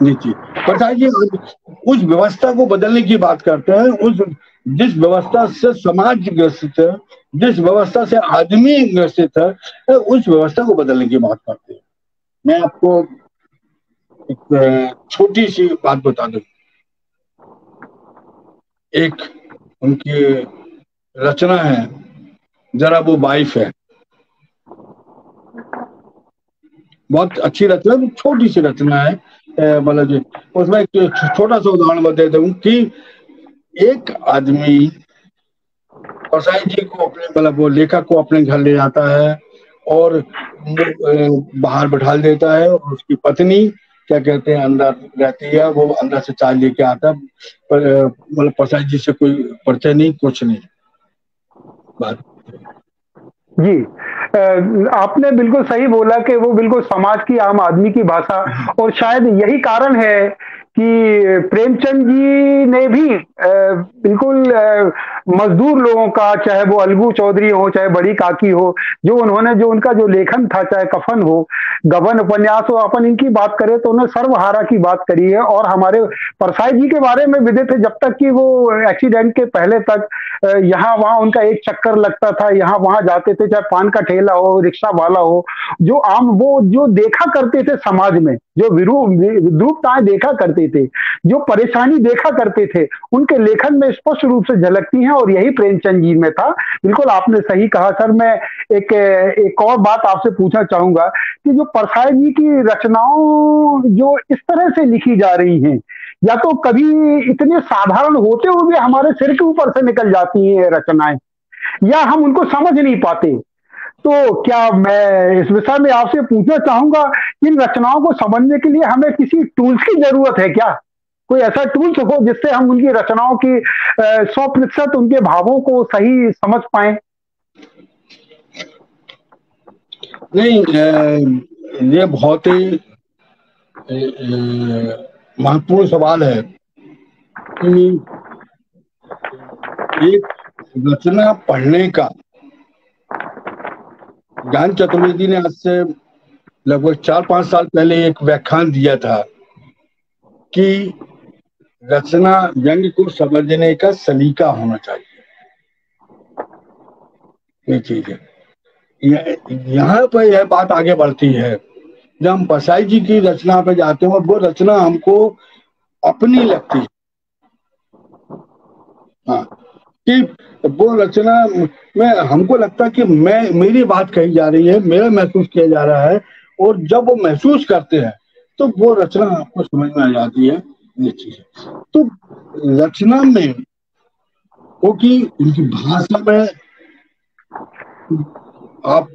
नीचे परसाई जी उस व्यवस्था को बदलने की बात करते हैं, उस जिस व्यवस्था से समाज ग्रसित है, जिस व्यवस्था से आदमी ग्रसित है, उस व्यवस्था को बदलने की बात करते हैं। मैं आपको एक छोटी सी बात बता दूं, एक उनकी रचना है जरा वो वाइफ है, बहुत अच्छी रचना, छोटी सी रचना है, मतलब जी उसमें एक छोटा सा उदाहरण बता देता हूँ कि एक आदमी परसाई जी को अपने, मतलब वो लेखक को अपने घर ले जाता है और बाहर बैठा देता है, और उसकी पत्नी क्या कहते हैं अंदर रहती है, वो अंदर से चाय लेके आता है, मतलब परसाई जी से कोई परिचय नहीं, कुछ नहीं। बात जी आपने बिल्कुल सही बोला कि वो बिल्कुल समाज की, आम आदमी की भाषा, और शायद यही कारण है कि प्रेमचंद जी ने भी बिल्कुल मजदूर लोगों का, चाहे वो अलगू चौधरी हो, चाहे बड़ी काकी हो, जो उन्होंने जो उनका जो लेखन था, चाहे कफन हो, गबन उपन्यास हो, अपन इनकी बात करें तो उन्होंने सर्वहारा की बात करी है। और हमारे परसाई जी के बारे में विदित है, जब तक कि वो एक्सीडेंट के पहले तक यहाँ वहां उनका एक चक्कर लगता था, यहाँ वहां जाते थे, चाहे पान का ठेला हो, रिक्शा वाला हो, जो आम वो जो देखा करते थे समाज में, जो विद्रूपताएं देखा करते थे, जो परेशानी देखा करते थे, उनके लेखन में स्पष्ट रूप से झलकती हैं, और यही प्रेमचंद जी में था। बिल्कुल आपने सही कहा सर। मैं एक और बात आपसे पूछना चाहूंगा कि जो परसाई जी की रचनाओं जो इस तरह से लिखी जा रही हैं, या तो कभी इतने साधारण होते हुए हमारे सिर के ऊपर से निकल जाती हैं रचनाएं, या हम उनको समझ नहीं पाते, तो क्या मैं इस विषय में आपसे पूछना चाहूंगा कि इन रचनाओं को समझने के लिए हमें किसी टूल्स की जरूरत है क्या? कोई ऐसा टूल्स हो जिससे हम उनकी रचनाओं की 100% उनके भावों को सही समझ पाए? नहीं, ये बहुत ही महत्वपूर्ण सवाल है कि एक रचना पढ़ने का, ज्ञान चतुर्वेदी ने आज से लगभग 4-5 साल पहले एक व्याख्यान दिया था कि रचना व्यंग्य को समझने का सलीका होना चाहिए। ये चीज है, यहाँ पर यह बात आगे बढ़ती है जब हम परसाई जी की रचना पे जाते हैं और वो रचना हमको अपनी लगती है। हाँ, कि वो रचना में हमको लगता है कि मेरी बात कही जा रही है, मेरा महसूस किया जा रहा है, और जब वो महसूस करते हैं तो वो रचना आपको समझ में आ जाती है। ये चीज है, तो रचना में क्योंकि उनकी भाषा में आप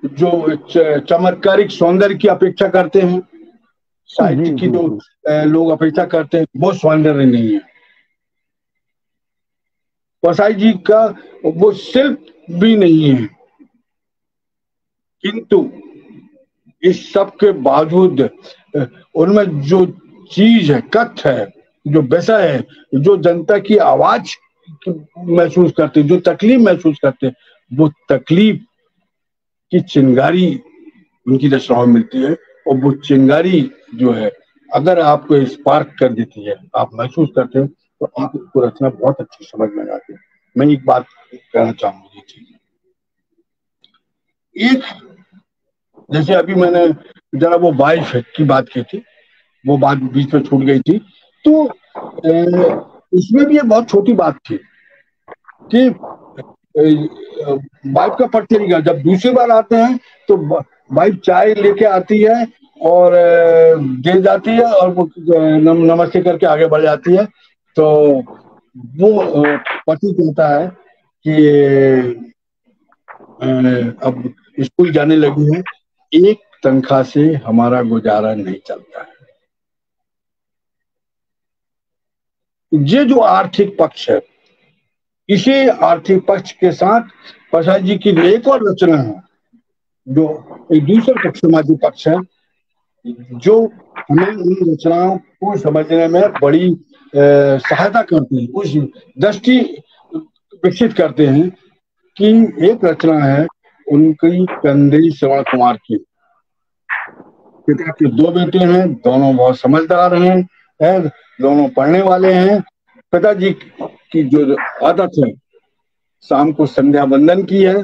जो चमत्कारिक सौंदर्य की अपेक्षा करते हैं, साहित्य की जो लोग अपेक्षा करते हैं, वो सौंदर्य नहीं है। परसाई जी का वो शिल्प भी नहीं है, किंतु इस सब के बावजूद उनमें जो चीज है, कथ्य है, जो विषय है, जो जनता की आवाज महसूस करते, जो तकलीफ महसूस करते, वो तकलीफ की चिंगारी उनकी रचनाओं में मिलती है। और वो चिंगारी जो है अगर आपको स्पार्क कर देती है, आप महसूस करते हो, तो आप उसको रचना बहुत अच्छी समझ में आती है। मैं एक बात कहना चाहूंगी, एक जैसे अभी मैंने जरा वो वाइफ की बात की थी, वो बात बीच में छूट गई थी, तो उसमें भी ये बहुत छोटी बात थी कि वाइफ का पट चलेगा। जब दूसरी बार आते हैं तो वाइफ चाय लेके आती है और दे जाती है और वो नमस्ते करके आगे बढ़ जाती है। तो वो पति कहता है कि अब स्कूल जाने लगी है, एक तनख्वाह से हमारा गुजारा नहीं चलता है। ये जो आर्थिक पक्ष है, इसी आर्थिक पक्ष के साथ परसाई जी की एक और रचना है जो एक दूसरा पक्ष, सामाजिक पक्ष है, जो हमें उन रचनाओं को समझने में बड़ी सहायता करती है, उस दृष्टि विकसित करते हैं कि एक रचना है उनकी कंदेई श्रवण कुमार की। पिता के 2 बेटे हैं, दोनों बहुत समझदार हैं, दोनों पढ़ने वाले हैं। पिताजी की जो आदत है शाम को संध्या वंदन की है।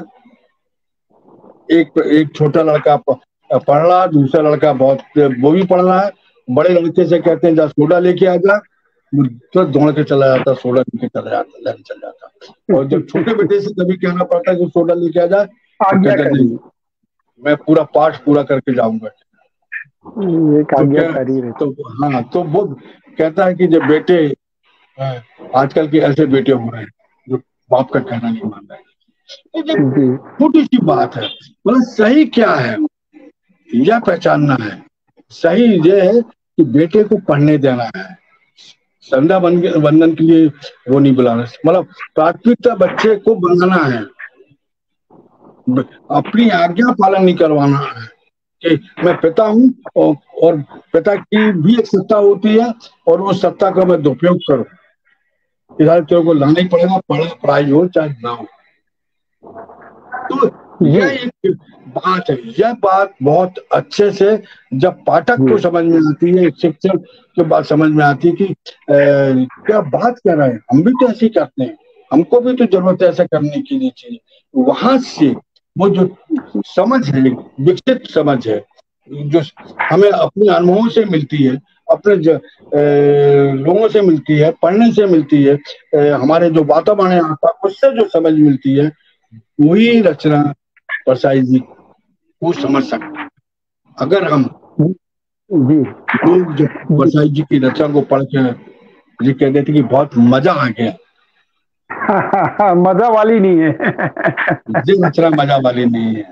एक छोटा लड़का पढ़ रहा, दूसरा लड़का वो भी पढ़ रहा है। बड़े लड़के से कहते हैं जा सोडा लेके आ जा, तो दौड़ के चला जाता, सोडा लेके चला जाता। और जब छोटे बेटे से कभी कहना पड़ता है कि सोडा लेके आ जा, तो कहता नहीं, मैं पूरा पाठ पूरा करके जाऊंगा। तो हाँ, तो वो कहता है कि जब बेटे, आजकल के ऐसे बेटे हो रहे हैं जो बाप का कहना नहीं मान रहे। छोटी सी बात है, मतलब सही क्या है यह पहचानना है। सही ये है कि बेटे को पढ़ने देना है, संध्या वंदन के लिए वो नहीं बुलाना, मतलब प्राथमिकता बच्चे को बनाना है, अपनी आज्ञा पालन नहीं करवाना है कि मैं पिता हूँ और पिता की भी एक सत्ता होती है और वो सत्ता का मैं दुरुपयोग करूँ, इधर तेरे को लाना ही पड़ेगा, पढ़ाई हो चाहे ना हो। तो यह एक बात है, यह बात बहुत अच्छे से जब पाठक को समझ में आती है, शिक्षक के बात समझ में आती है कि क्या बात कर रहे हैं, हम भी तो ऐसे ही करते हैं, हमको भी तो जरूरत है ऐसा करने की नहीं चाहिए। वहां से वो जो समझ है, विकसित समझ है, जो हमें अपने अनुभवों से मिलती है, अपने लोगों से मिलती है, पढ़ने से मिलती है, हमारे जो वातावरण है उससे जो समझ मिलती है, वही रचना परसाई जी को समझ सकते हैं। अगर हम लोग जब परसाई जी की रचना को पढ़ के ये कह देते कि बहुत मजा आ गया, मजा वाली नहीं है। ये रचना मजा वाली नहीं है।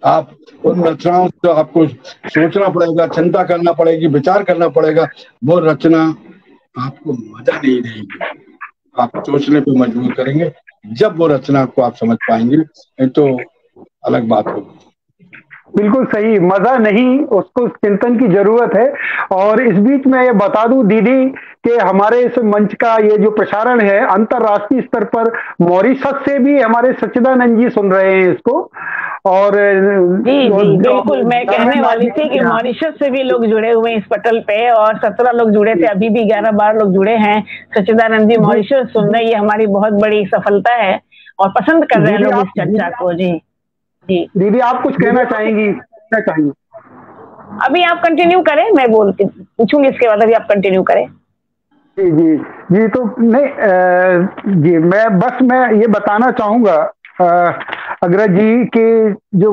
आप उन रचनाओं से आपको सोचना पड़ेगा, चिंता करना पड़ेगी, विचार करना पड़ेगा। वो रचना आपको मजा नहीं देगी, आप सोचने पे मजबूर करेंगे। जब वो रचना को आप समझ पाएंगे तो अलग बात होगी। बिल्कुल सही, मजा नहीं, उसको चिंतन की जरूरत है। और इस बीच में ये बता दूं दीदी कि हमारे इस मंच का ये जो प्रसारण है अंतरराष्ट्रीय स्तर पर मॉरिशस से भी हमारे सच्चिदानंद जी सुन रहे हैं इसको। और जी जी बिल्कुल, मैं कहने वाली थी कि मॉरिशस से भी लोग जुड़े हुए हैं इस पटल पे, और 17 लोग जुड़े थे, अभी भी 11-12 लोग जुड़े हैं। सच्चिदानंद जी मॉरिशस सुन रहे, ये हमारी बहुत बड़ी सफलता है और पसंद कर रहे हैं लोग इस चर्चा को। जी जी दीदी, आप कुछ कहना चाहेंगी? क्या चाहिए? अभी आप कंटिन्यू करें, मैं बोलती पूछूंगी इसके बाद, अभी आप कंटिन्यू करें। जी जी जी, तो नहीं जी, मैं ये बताना चाहूंगा अग्रज जी के जो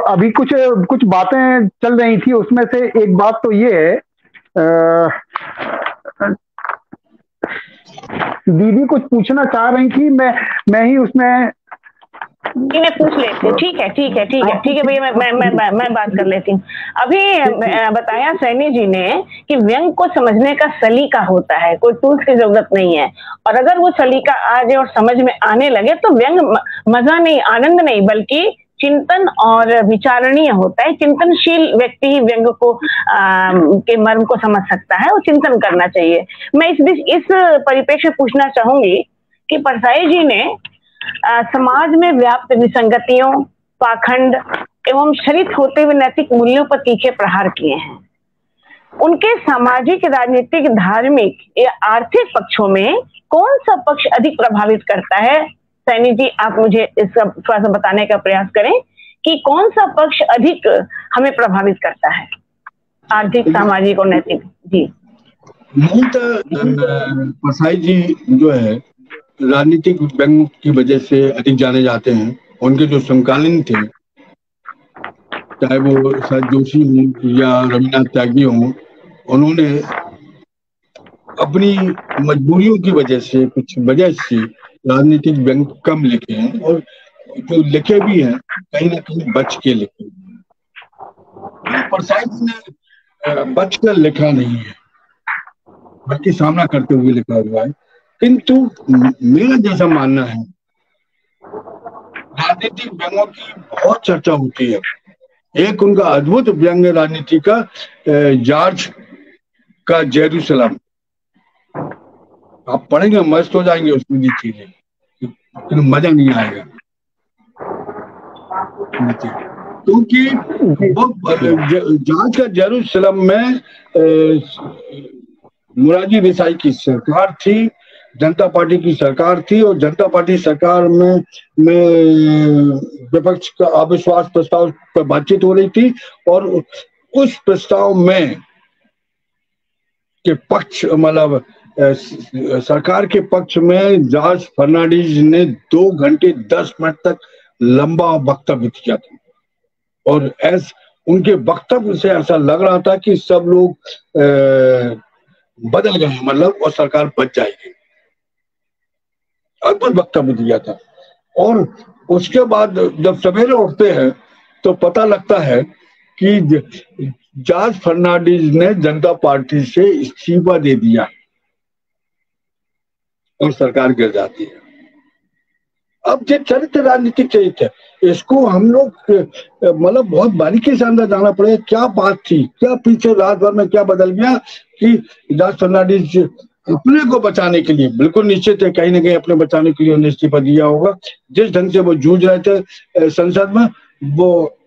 अभी कुछ बातें चल रही थी, उसमें से एक बात तो ये है, दीदी कुछ पूछना चाह रही थी, मैं ही उसमें इन्हें पूछ लेते। ठीक है ठीक है ठीक है ठीक है भैया, मैं बात कर लेती हूँ। अभी बताया सैनी जी ने कि व्यंग को समझने का सलीका होता है, कोई टूल्स की जरूरत नहीं है, और अगर वो सलीका आ जाए और समझ में आने लगे तो व्यंग मजा नहीं, आनंद नहीं, बल्कि चिंतन और विचारणीय होता है। चिंतनशील व्यक्ति ही व्यंग को के मर्म को समझ सकता है और चिंतन करना चाहिए। मैं इस परिप्रेक्ष्य पूछना चाहूंगी कि परसाई जी ने समाज में व्याप्त विसंगतियों, पाखंड एवं क्षरित होते हुए नैतिक मूल्यों पर तीखे प्रहार किए हैं। उनके सामाजिक, राजनीतिक, धार्मिक या आर्थिक पक्षों में कौन सा पक्ष अधिक प्रभावित करता है? सैनी जी, आप मुझे इसका थोड़ा सा बताने का प्रयास करें कि कौन सा पक्ष अधिक हमें प्रभावित करता है, आर्थिक, सामाजिक और नैतिक? जी परसाई जी जो है राजनीतिक व्यंग की वजह से अधिक जाने जाते हैं। उनके जो समकालीन थे, चाहे वो सर जोशी हों या रविनाथ त्यागी हों, उन्होंने अपनी मजबूरियों की वजह से, कुछ वजह से राजनीतिक व्यंग कम लिखे हैं, और जो लिखे भी हैं कहीं ना कहीं बच के लिखे हैं। परसाई जी ने बच कर लिखा नहीं है, बल्कि सामना करते हुए लिखा हुआ है। किंतु मेरा जैसा मानना है, राजनीतिक व्यंगों की बहुत चर्चा होती है। एक उनका अद्भुत व्यंग राजनीति का जॉर्ज का जेरूसलम, आप पढ़ेंगे मस्त हो जाएंगे उसमें की चीजें, लेकिन मजा नहीं आएगा, क्योंकि जॉर्ज का जेरूसलम में मोरारजी देसाई की सरकार थी, जनता पार्टी की सरकार थी, और जनता पार्टी सरकार में विपक्ष का अविश्वास प्रस्ताव पर बातचीत हो रही थी, और उस प्रस्ताव में के पक्ष, मतलब सरकार के पक्ष में जॉर्ज फर्नांडीज ने 2 घंटे 10 मिनट तक लंबा वक्तव्य दिया था, और उनके वक्तव्य से ऐसा लग रहा था कि सब लोग बदल गए, मतलब, और सरकार बच जाएगी। अद्भुत वक्तव्य दिया था। और उसके बाद जब सवेरे उठते हैं तो पता लगता है कि जॉर्ज फर्नांडीज ने जनता पार्टी से इस्तीफा दे दिया और सरकार गिर जाती है। अब ये चरित्र, राजनीतिक चरित्र है, इसको हम लोग मतलब बहुत बारीकी से अंदर जाना पड़ेगा। क्या बात थी, क्या पीछे रात भर में क्या बदल गया कि जॉर्ज फर्नांडीज अपने को बचाने के लिए, बिल्कुल निश्चित है कहीं ना कहीं अपने बचाने के लिए उन्हें इस्तीफा दिया होगा। जिस ढंग से वो जूझ रहे थे संसद में, वो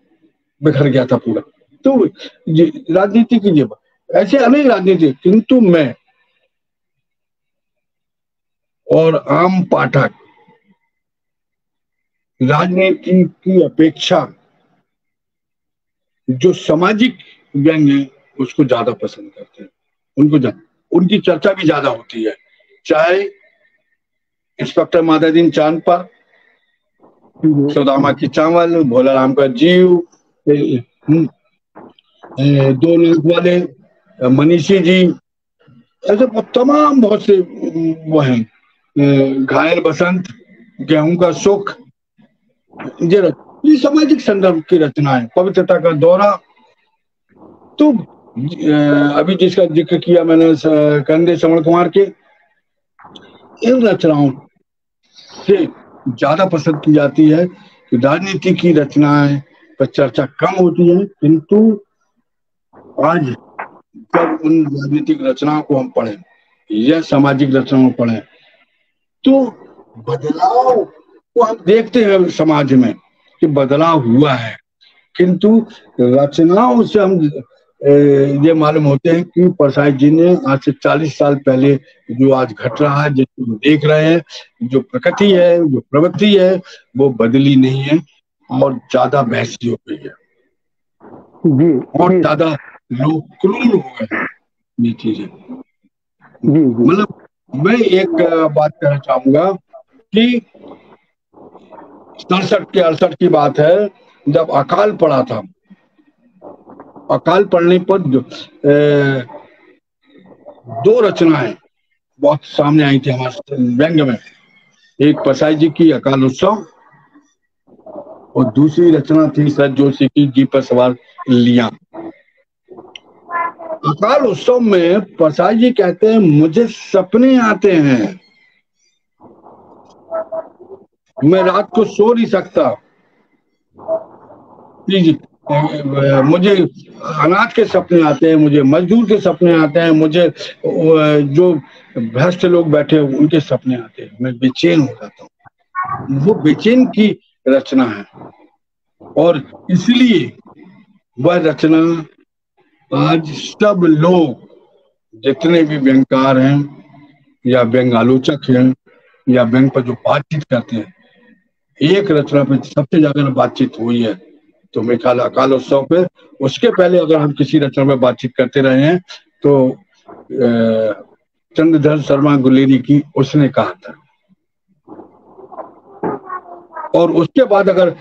बिखर गया था पूरा। तो राजनीति की ऐसे अनेक राजनीति, किंतु मैं और आम पाठक राजनीति की अपेक्षा जो सामाजिक व्यंग है उसको ज्यादा पसंद करते हैं। उनकी चर्चा भी ज्यादा होती है, चाहे इंस्पेक्टर माधवदीन चांद पर, सुदामा की चावल, भोला राम का जीव, 2 नाक वाले, मनीषी जी, ऐसे तमाम बहुत से वो हैं, घायल बसंत, गेहूं का सुख, ये सामाजिक संदर्भ की रचना है। पवित्रता का दौरा, तो अभी जिसका जिक्र किया मैंने कंदे श्रवण कुमार के, इन रचनाओं से ज्यादा पसंद की जाती है कि राजनीति की रचनाएं पर चर्चा कम होती है। किंतु आज जब उन राजनीतिक रचनाओं को हम पढ़ें या सामाजिक रचनाओं को पढ़ें, तो बदलाव वो हम देखते हैं समाज में कि बदलाव हुआ है, किंतु रचनाओं से हम ये मालूम होते हैं कि परसाई जी ने आज से 40 साल पहले जो आज घट रहा है, जिसको हम देख रहे हैं, जो प्रकृति है, जो प्रवृत्ति है, वो बदली नहीं है और ज्यादा वैसी हो गई है जी, और ज्यादा लोग क्रूर हो गए हैं ये चीजें। मतलब मैं एक बात कहना चाहूंगा कि 67 के 68 की बात है, जब अकाल पड़ा था। अकाल पड़ने पर दो रचनाएं बहुत सामने आई थी हमारे व्यंग में। एक परसाई जी की अकाल उत्सव और दूसरी रचना थी सर जोशी की जी पर सवार लिया। अकाल उत्सव में परसाई जी कहते हैं मुझे सपने आते हैं, मैं रात को सो नहीं सकता, मुझे अनाथ के सपने आते हैं, मुझे मजदूर के सपने आते हैं, मुझे जो भ्रष्ट लोग बैठे हैं उनके सपने आते हैं, मैं बेचैन हो जाता हूँ। वो बेचैन की रचना है और इसलिए वह रचना आज सब लोग जितने भी व्यंगकार हैं या व्यंग आलोचक हैं या व्यंग पर जो बातचीत करते हैं, एक रचना पे सबसे ज्यादा बातचीत हुई है तो मेरे ख्याल अकाल उत्सव पे। उसके पहले अगर हम किसी रचना में बातचीत करते रहे हैं तो चंद्रधर शर्मा गुलेरी की उसने कहा था, और उसके बाद अगर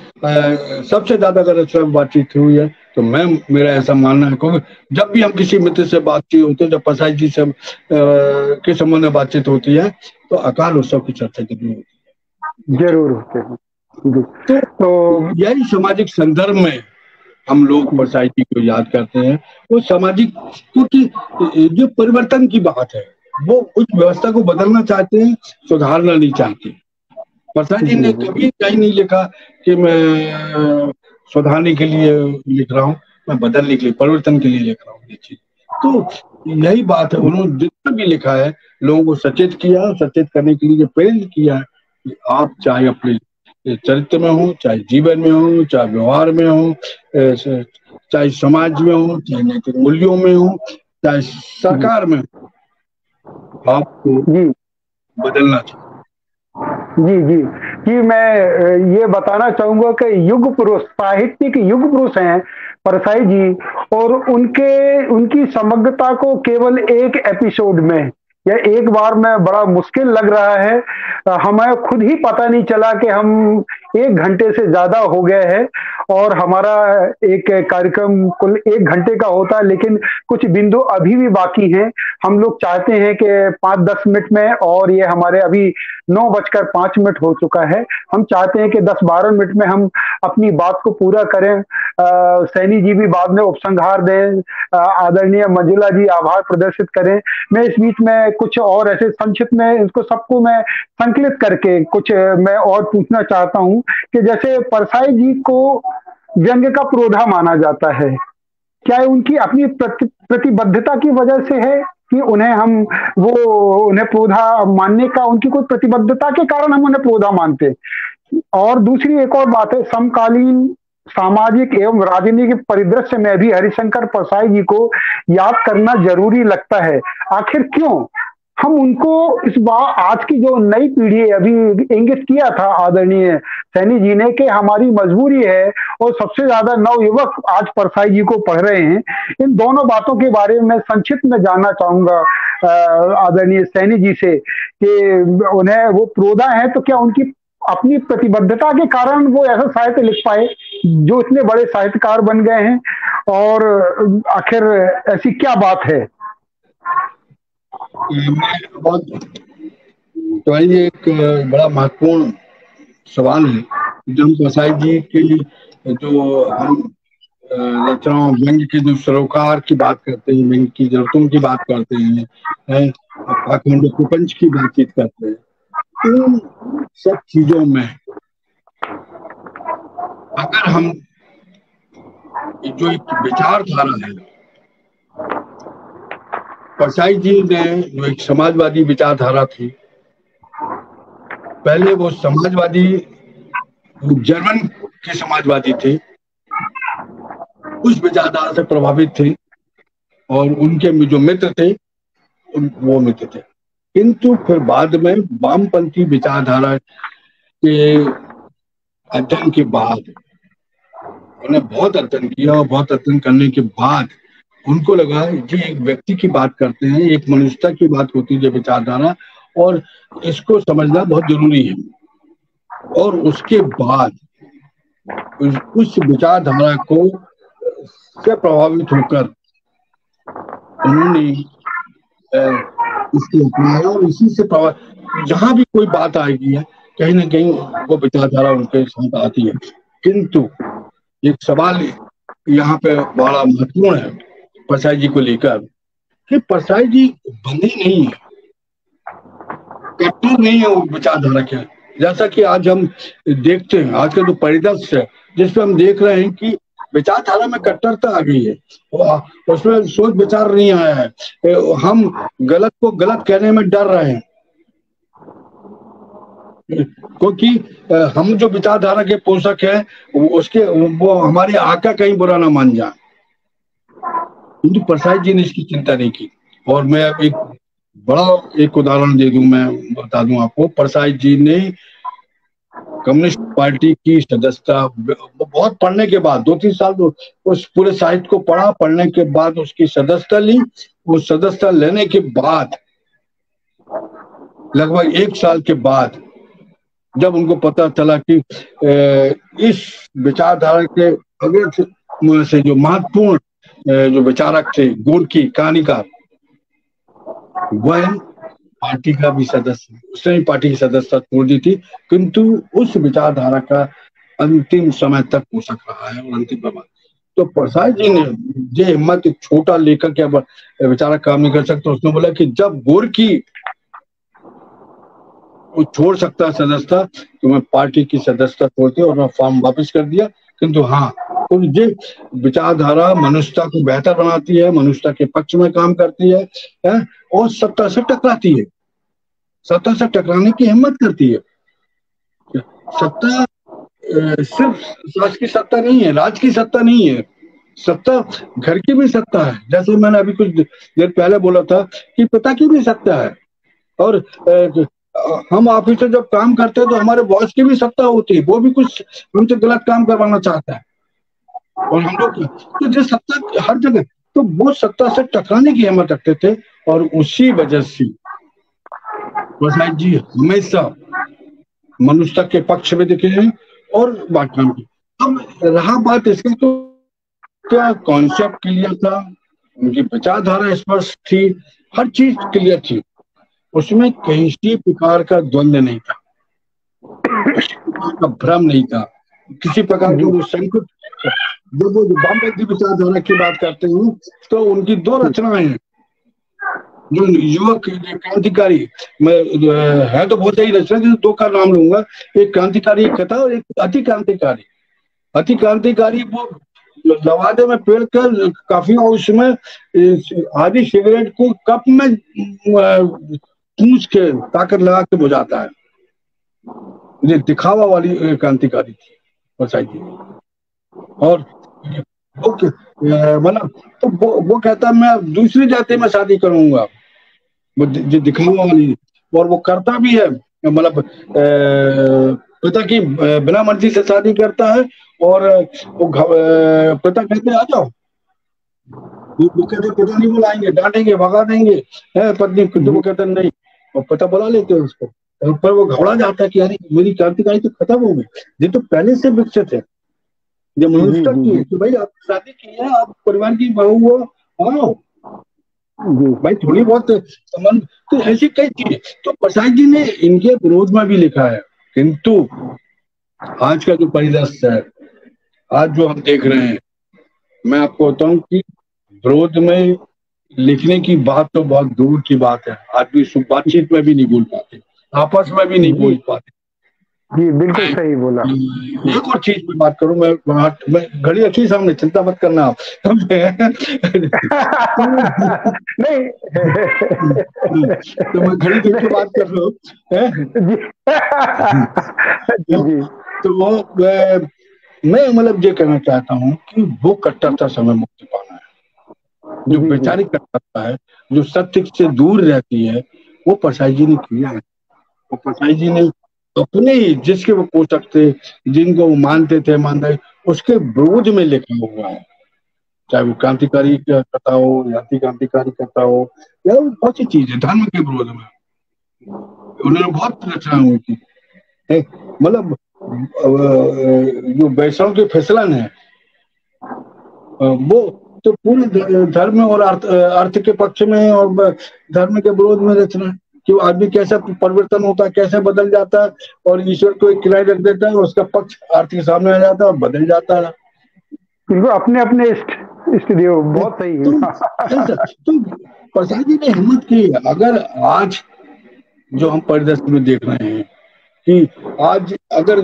सबसे ज्यादा अगर रचना में बातचीत हुई है तो मेरा ऐसा मानना है, क्योंकि जब भी हम किसी मित्र से बातचीत होती है, जब परसाई जी से के संबंध में बातचीत होती है तो अकाल उत्सव की चर्चा जरूर होती है। तो यही सामाजिक संदर्भ में हम लोग परसाई जी को याद करते हैं। वो सामाजिक, क्योंकि जो परिवर्तन की बात है वो उस व्यवस्था को बदलना चाहते हैं, सुधारना नहीं चाहते। परसाई जी ने कभी कहीं नहीं लिखा कि मैं सुधारने के लिए लिख रहा हूँ, मैं बदलने के लिए, परिवर्तन के लिए लिख रहा हूँ ये चीज। तो यही बात है, उन्होंने जितना भी लिखा है लोगों को सचेत किया, सचेत करने के लिए प्रेरित किया है कि आप चाहे अपने चरित्र में हो, चाहे जीवन में हो, चाहे व्यवहार में हो, चाहे समाज में हो, चाहे नैतिक मूल्यों में हो, चाहे सरकार में हो, आपको बदलना चाहिए। जी, मैं ये बताना चाहूंगा कि युग पुरुष, साहित्य के युग पुरुष हैं परसाई जी, और उनकी समग्रता को केवल एक एपिसोड में या एक बार में बड़ा मुश्किल लग रहा है। हमें खुद ही पता नहीं चला कि हम 1 घंटे से ज्यादा हो गए हैं और हमारा एक कार्यक्रम कुल 1 घंटे का होता है, लेकिन कुछ बिंदु अभी भी बाकी हैं। हम लोग चाहते हैं कि 5-10 मिनट में, और ये हमारे अभी 9:05 हो चुका है, हम चाहते हैं कि 10-12 मिनट में हम अपनी बात को पूरा करें। सैनी जी भी बाद में उपसंहार दें, आदरणीय मंजुला जी आभार प्रदर्शित करें। मैं इस बीच में कुछ और ऐसे संक्षिप्त में इसको सबको मैं संकलित करके कुछ मैं और पूछना चाहता हूं कि जैसे परसाई जी को व्यंग का प्रोधा माना जाता है, क्या उनकी अपनी प्रतिबद्धता की वजह से है कि उन्हें प्रोधा मानने का, उनकी कोई प्रतिबद्धता के कारण हम उन्हें प्रोधा मानते हैं? और दूसरी एक और बात है, समकालीन सामाजिक एवं राजनीतिक परिदृश्य में भी हरिशंकर परसाई जी को याद करना जरूरी लगता है। आखिर क्यों? हम उनको इस बार आज की जो नई पीढ़ी अभी इंगित किया था आदरणीय सैनी जी ने कि हमारी मजबूरी है, और सबसे ज्यादा नवयुवक आज परसाई जी को पढ़ रहे हैं। इन दोनों बातों के बारे में संक्षिप्त में जानना चाहूंगा आदरणीय सैनी जी से कि उन्हें वो प्रोधा है तो क्या उनकी अपनी प्रतिबद्धता के कारण वो ऐसा साहित्य लिख पाए जो इतने बड़े साहित्यकार बन गए हैं, और आखिर ऐसी क्या बात है? तो ये एक बड़ा महत्वपूर्ण सवाल है। जब परसाई जी की जो हम रचनाओं व्यंग के जो सरोकार की बात करते हैं, व्यंग की जरूरतों की बात करते हैं, प्रपंच की बातचीत करते हैं, इन सब चीजों में अगर हम जो एक विचारधारा है, परसाई जी ने जो एक समाजवादी विचारधारा थी, पहले वो समाजवादी जर्मन के समाजवादी थे, उस विचारधारा से प्रभावित थे और उनके जो मित्र थे वो मित्र थे। किंतु फिर बाद में वामपंथी विचारधारा के अध्ययन के बाद उन्हें बहुत अध्ययन किया और बहुत अध्ययन करने के बाद उनको लगा कि एक व्यक्ति की बात करते हैं, एक मनुष्यता की बात होती है जो विचारधारा, और इसको समझना बहुत जरूरी है। और उसके बाद उस विचारधारा को से प्रभावित होकर उन्होंने इसको अपनाया और इसी से जहां भी कोई बात आएगी है कहीं ना कहीं वो विचारधारा उनके साथ आती है। किंतु एक सवाल यहाँ पे बड़ा महत्वपूर्ण है परसाई जी को लेकर कि परसाई जी बंदी नहीं है, कट्टर नहीं है वो विचारधारा के। जैसा कि आज हम देखते हैं, आज का जो परिदृश्य है जिसपे हम देख रहे हैं कि विचारधारा में कट्टरता आ गई है, उसमें सोच विचार नहीं आया है, हम गलत को गलत कहने में डर रहे हैं क्योंकि हम जो विचारधारा के पोषक हैं उसके वो हमारे आका कहीं बुरा ना मान जाए। किंतु परसाई जी ने इसकी चिंता नहीं की। और मैं एक उदाहरण दे दूं, मैं बता दूं आपको, परसाई जी ने कम्युनिस्ट पार्टी की सदस्यता बहुत पढ़ने के बाद 2-3 साल तो उस पूरे साहित्य को पढ़ने के बाद उसकी सदस्यता ली। वो सदस्यता लेने के बाद लगभग 1 साल के बाद जब उनको पता चला कि इस विचारधारा के अग्र से जो महत्वपूर्ण जो विचारक थे, गोरकी कहानीकार, वह पार्टी का भी सदस्य, उसने भी पार्टी की सदस्यता छोड़ दी थी, किंतु उस विचारधारा का अंतिम समय तक पोषक रहा है और अंतिम प्रभाव। तो परसाई जी ने ये हिम्मत, एक छोटा लेखक या विचारक काम नहीं कर सकता, उसने बोला कि जब गोरकी वो छोड़ सकता है सदस्यता तो मैं पार्टी की सदस्यता छोड़ती और मैं फॉर्म वापस कर दिया। किंतु हाँ, तो ये विचारधारा मनुष्यता को बेहतर बनाती है, मनुष्यता के पक्ष में काम करती है और सत्ता से टकराती है, सत्ता से टकराने की हिम्मत करती है। सत्ता सिर्फ राज की सत्ता नहीं है, राज की सत्ता नहीं है, सत्ता घर की भी सत्ता है। जैसे मैंने अभी कुछ देर पहले बोला था कि पिता की भी सत्ता है, और हम ऑफिस में जब काम करते हैं तो हमारे बॉस की भी सत्ता होती है, वो भी कुछ हमसे गलत काम करवाना चाहता है और हम लोग तो जो सत्ता हर जगह, तो वो सत्ता से टकराने की हिम्मत रखते थे और उसी वजह से परसाई जी हमेशा मनुष्यता के पक्ष में दिखे हैं और बात काम की। अब रहा बात इसका, तो क्या कॉन्सेप्ट क्लियर था, उनकी विचारधारा स्पष्ट थी, हर चीज क्लियर थी, उसमें किसी प्रकार का द्वंद्व नहीं था, किसी प्रकार का भ्रम नहीं था, किसी प्रकार की वो संकुच। जब वो वामपंथी विचारधारा की बात करते हैं तो उनकी 2 रचनाएं हैं जो युवक क्रांतिकारी है, तो बहुत सही रचना, जिस 2 का नाम लूंगा, एक क्रांतिकारी कथा और एक अति क्रांतिकारी। अति क्रांतिकारी वो लवादे में पेड़ कर काफी, और उसमें आधी सिगरेट को कप में पूछ के ताकत लगा के बुझाता है, ये दिखावा वाली क्रांतिकारी थी परसाई जी। और मतलब तो वो कहता है मैं दूसरी जाति में शादी करूंगा, वो जो दिखावा वाली, और वो करता भी है, मतलब पिता की बिना मर्जी से शादी करता है और वो पिता कहते आ जाओ, वो कहते पिता नहीं बुलाएंगे, डांटेंगे, भगा देंगे, पत्नी तो वो कहते नहीं, और पिता बुला लेते हैं उसको, पर वो घबरा जाता है कि यार मेरी क्रांतिकारी तो खत्म हो गई, ये तो पहले से विकसित है, ये मनुष्यता की है कि भाई आप शादी की है, आप परिवार की बहू हो, आओ भाई थोड़ी बहुत संबंध, तो ऐसी कई चीजें। तो परसाई जी ने इनके विरोध में भी लिखा है, किंतु आज का जो परिदृश्य है, आज जो हम देख रहे हैं, मैं आपको बताऊं कि विरोध में लिखने की बात तो बहुत दूर की बात है, आदमी बातचीत में भी नहीं बोल पाते, आपस में भी नहीं बोल पाते। जी बिल्कुल सही बोला। एक और चीज पे बात करूं, मैं घड़ी रखी सामने, चिंता मत करना आप। नहीं तो मैं घड़ी देख के बात कर रहा हूँ। तो वो मैं मतलब ये कहना चाहता हूँ कि वो कट्टरता से हमें मुक्ति पाना है। जो वैचारिक कट्टरता है, जो सत्य से दूर रहती है, वो परसाई जी ने किया है। वो परसाई जी ने अपने ही जिसके वो पोषक थे, जिनको वो मानते थे, उसके विरोध में लिखा हुआ है। चाहे वो क्रांतिकारी कथा हो, जाति क्रांतिकारी कथा हो, या बहुत सी चीज है धर्म के विरोध में उन्होंने बहुत रचना हुई थी। मतलब जो वैष्णव के फैसलन है वो तो पूरे धर्म और अर्थ के पक्ष में है और धर्म के विरोध में रचना है कि वो आदमी कैसे परिवर्तन होता है, कैसे बदल जाता है, और ईश्वर को एक किराए रख देता है और उसका पक्ष अर्थ के सामने आ जाता है और बदल जाता है। बिल्कुल अपने अपने इष्ट देव, बहुत सही है। तो प्रसाद जी ने हिम्मत की। अगर आज जो हम परिदृश्य में देख रहे हैं कि आज अगर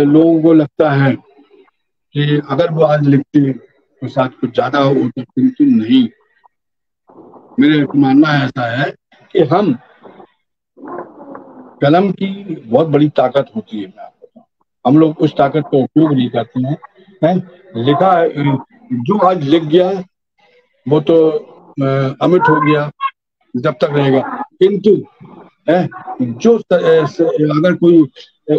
लोगों को लगता है कि अगर वो आज लिखते तो शायद कुछ ज्यादा होता, किंतु नहीं। मेरा मानना ऐसा है कि हम कलम की बहुत बड़ी ताकत होती है। मैं आपको बताऊं, हम लोग उस ताकत का उपयोग नहीं करते हैं। लिखा जो आज लिख गया वो तो अमिट हो गया, जब तक रहेगा। किंतु जो अगर कोई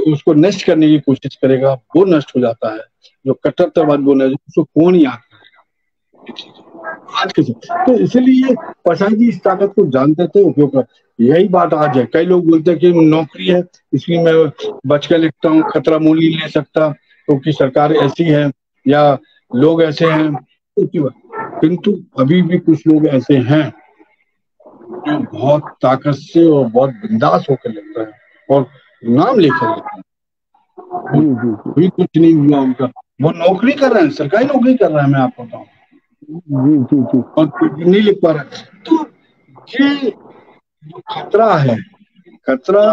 उसको नष्ट करने की कोशिश करेगा वो नष्ट हो जाता है। जो कट्टरतावाद बोले उसको कौन याद करेगा आज के समय। तो इसलिए प्रसाद जी इस ताकत को जानते थे, उपयोग कर। यही बात आज है। कई लोग बोलते हैं कि नौकरी है इसलिए मैं बच के लिखता हूँ, खतरा मोल नहीं ले सकता क्योंकि सरकार ऐसी है या लोग ऐसे हैं। किंतु अभी भी कुछ लोग ऐसे हैं जो बहुत ताकत से और बहुत बिंदास होकर लिखते हैं और नाम लेकर लिखते हैं। कोई कुछ नहीं हुआ उनका, वो नौकरी कर रहे हैं, सरकारी नौकरी कर रहे हैं। मैं आपको बताऊं और नहीं लिख पा रहे। तो ये जो खतरा है, खतरा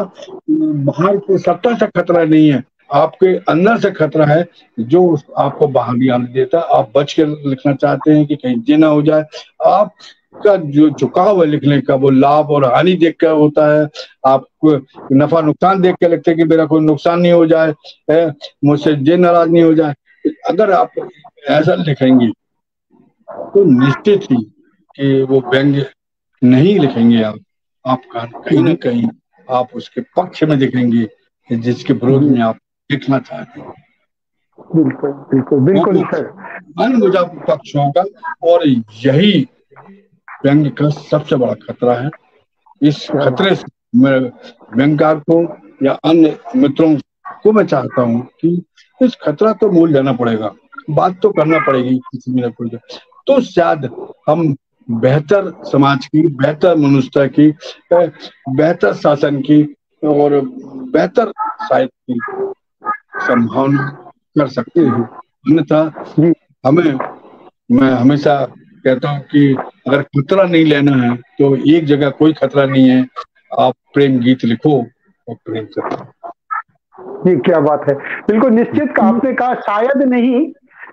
बाहर के सत्ता से खतरा नहीं है, आपके अंदर से खतरा है जो आपको बाहर नहीं आने देता। आप बच के लिखना चाहते हैं कि कहीं ये ना हो जाए। आपका जो झुकाव है लिखने का वो लाभ और हानि देख कर होता है। आप नफा नुकसान देख के लिखते हैं कि मेरा कोई नुकसान नहीं हो जाए, मुझसे ये नाराज नहीं हो जाए। अगर आप ऐसा लिखेंगे तो निश्चित ही कि वो व्यंग्य नहीं लिखेंगे। आपका कहीं ना कहीं आप उसके पक्ष में दिखेंगे जिसके विरोध में आप लिखना चाहते हैं। बिल्कुल बिल्कुल बिल्कुल सर, अनबुझा पक्ष होगा और यही व्यंग्य का सबसे बड़ा खतरा है। इस खतरे से मैं व्यंग्यकार को या अन्य मित्रों को मैं चाहता हूँ कि इस खतरा तो मोल लेना पड़ेगा, बात तो करना पड़ेगी किसी भी न, तो शायद हम बेहतर समाज की, बेहतर मनुष्यता की, बेहतर शासन की और बेहतर साहित्य की संभावना कर सकते हैं। अन्यथा मैं हमेशा कहता हूँ कि अगर खतरा नहीं लेना है तो एक जगह कोई खतरा नहीं है, आप प्रेम गीत लिखो और प्रेम करो। ये क्या बात है, बिल्कुल निश्चित आपने कहा।